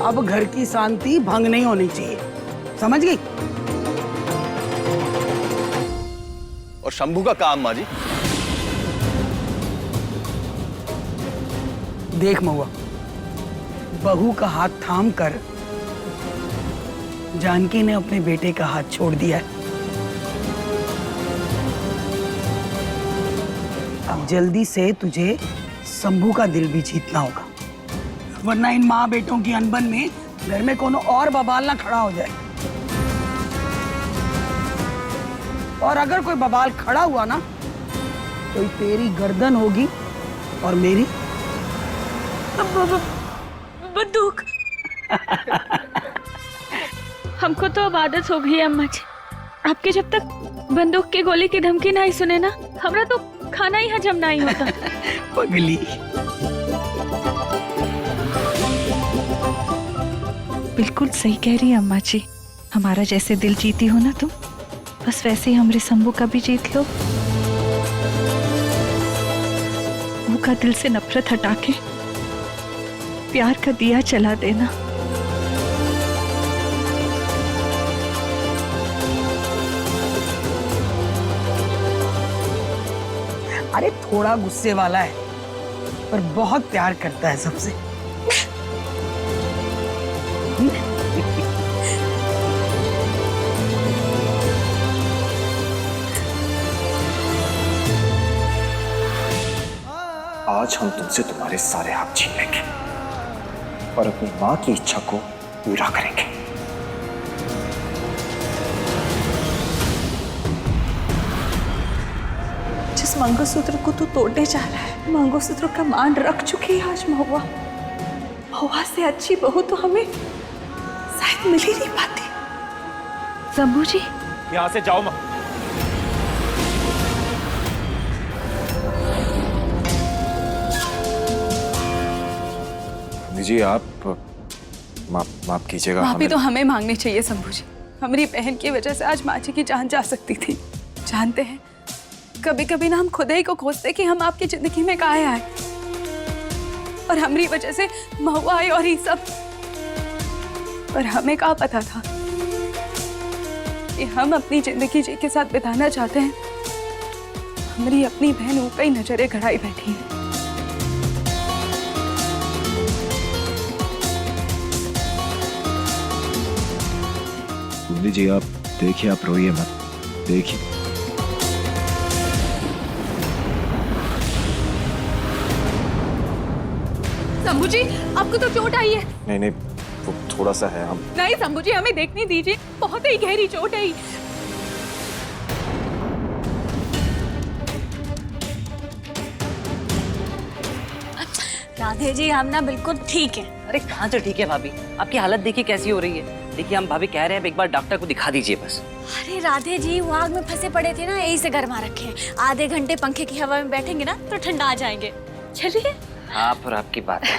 B: अब घर की शांति भंग नहीं होनी चाहिए, समझ गई?
H: और शंभू का काम माँ जी?
B: देख महुआ, बहू का हाथ थाम कर जानकी ने अपने बेटे का हाथ छोड़ दिया है। अब जल्दी से तुझे शंभू का दिल भी जीतना होगा, वरना इन माँ बेटों की अनबन में घर में कोनो और बवाल ना खड़ा हो जाए। और अगर कोई बवाल खड़ा हुआ ना तो तेरी गर्दन होगी और मेरी
I: बंदूक। हमको तो अब आदत हो गई है अम्मा जी, आपके जब तक बंदूक की गोली की धमकी नहीं सुने ना, हमरा तो खाना ही हजम नहीं होता।
B: पगली।
N: बिल्कुल सही कह रही है अम्मा जी, हमारा जैसे दिल जीती हो ना तुम, बस वैसे ही हमरे शंभू का भी जीत लो। वो का दिल से नफरत हटा के प्यार का दिया चला देना।
B: अरे थोड़ा गुस्से वाला है पर बहुत प्यार करता है सबसे।
K: आज हम तुमसे तुम्हारे सारे हक छीन लेंगे और अपनी मां की इच्छा को पूरा करेंगे।
N: जिस मंगलसूत्र को तू तोड़ने जा रहा है, मंगलसूत्र का मान रख चुकी है आज महुआ। महुआ से अच्छी बहू तो हमें शायद मिल ही नहीं पाती।
I: शंभू जी,
K: यहां से जाओ मां। जी आप माफ कीजिएगा।
L: माफी तो हमें मांगनी चाहिए शंभू जी, हमारी बहन की वजह से आज माँ जी की जान जा सकती थी। जानते हैं कभी कभी ना हम खुद ही को खोजते कि हम आपकी जिंदगी में काहे आए, और हमारी वजह से महुआ आई और ये सब। पर हमें क्या पता था कि हम अपनी जिंदगी जी के साथ बिताना चाहते हैं। हमारी अपनी बहन ऊपर ही नजरें गड़ाई बैठी है।
K: जी आप देखिए, आप रोइए मत, देखिए।
L: शंभू जी, आपको तो चोट आई है।
K: नहीं नहीं, वो थोड़ा सा है। हम
L: नहीं शंभू जी, हमें देखने दीजिए, बहुत ही गहरी चोट है।
C: राधे जी, हम ना बिल्कुल ठीक है।
M: अरे कहाँ से ठीक है भाभी, आपकी हालत देखिए कैसी हो रही है। देखिए हम भाभी कह रहे हैं एक बार डॉक्टर को दिखा दीजिए बस।
C: अरे राधे जी, वो आग में फंसे पड़े थे ना, यही से गर्मा रखे हैं। आधे घंटे पंखे की हवा में बैठेंगे ना तो ठंडा आ जाएंगे। चलिए।
M: आप और आपकी बात है।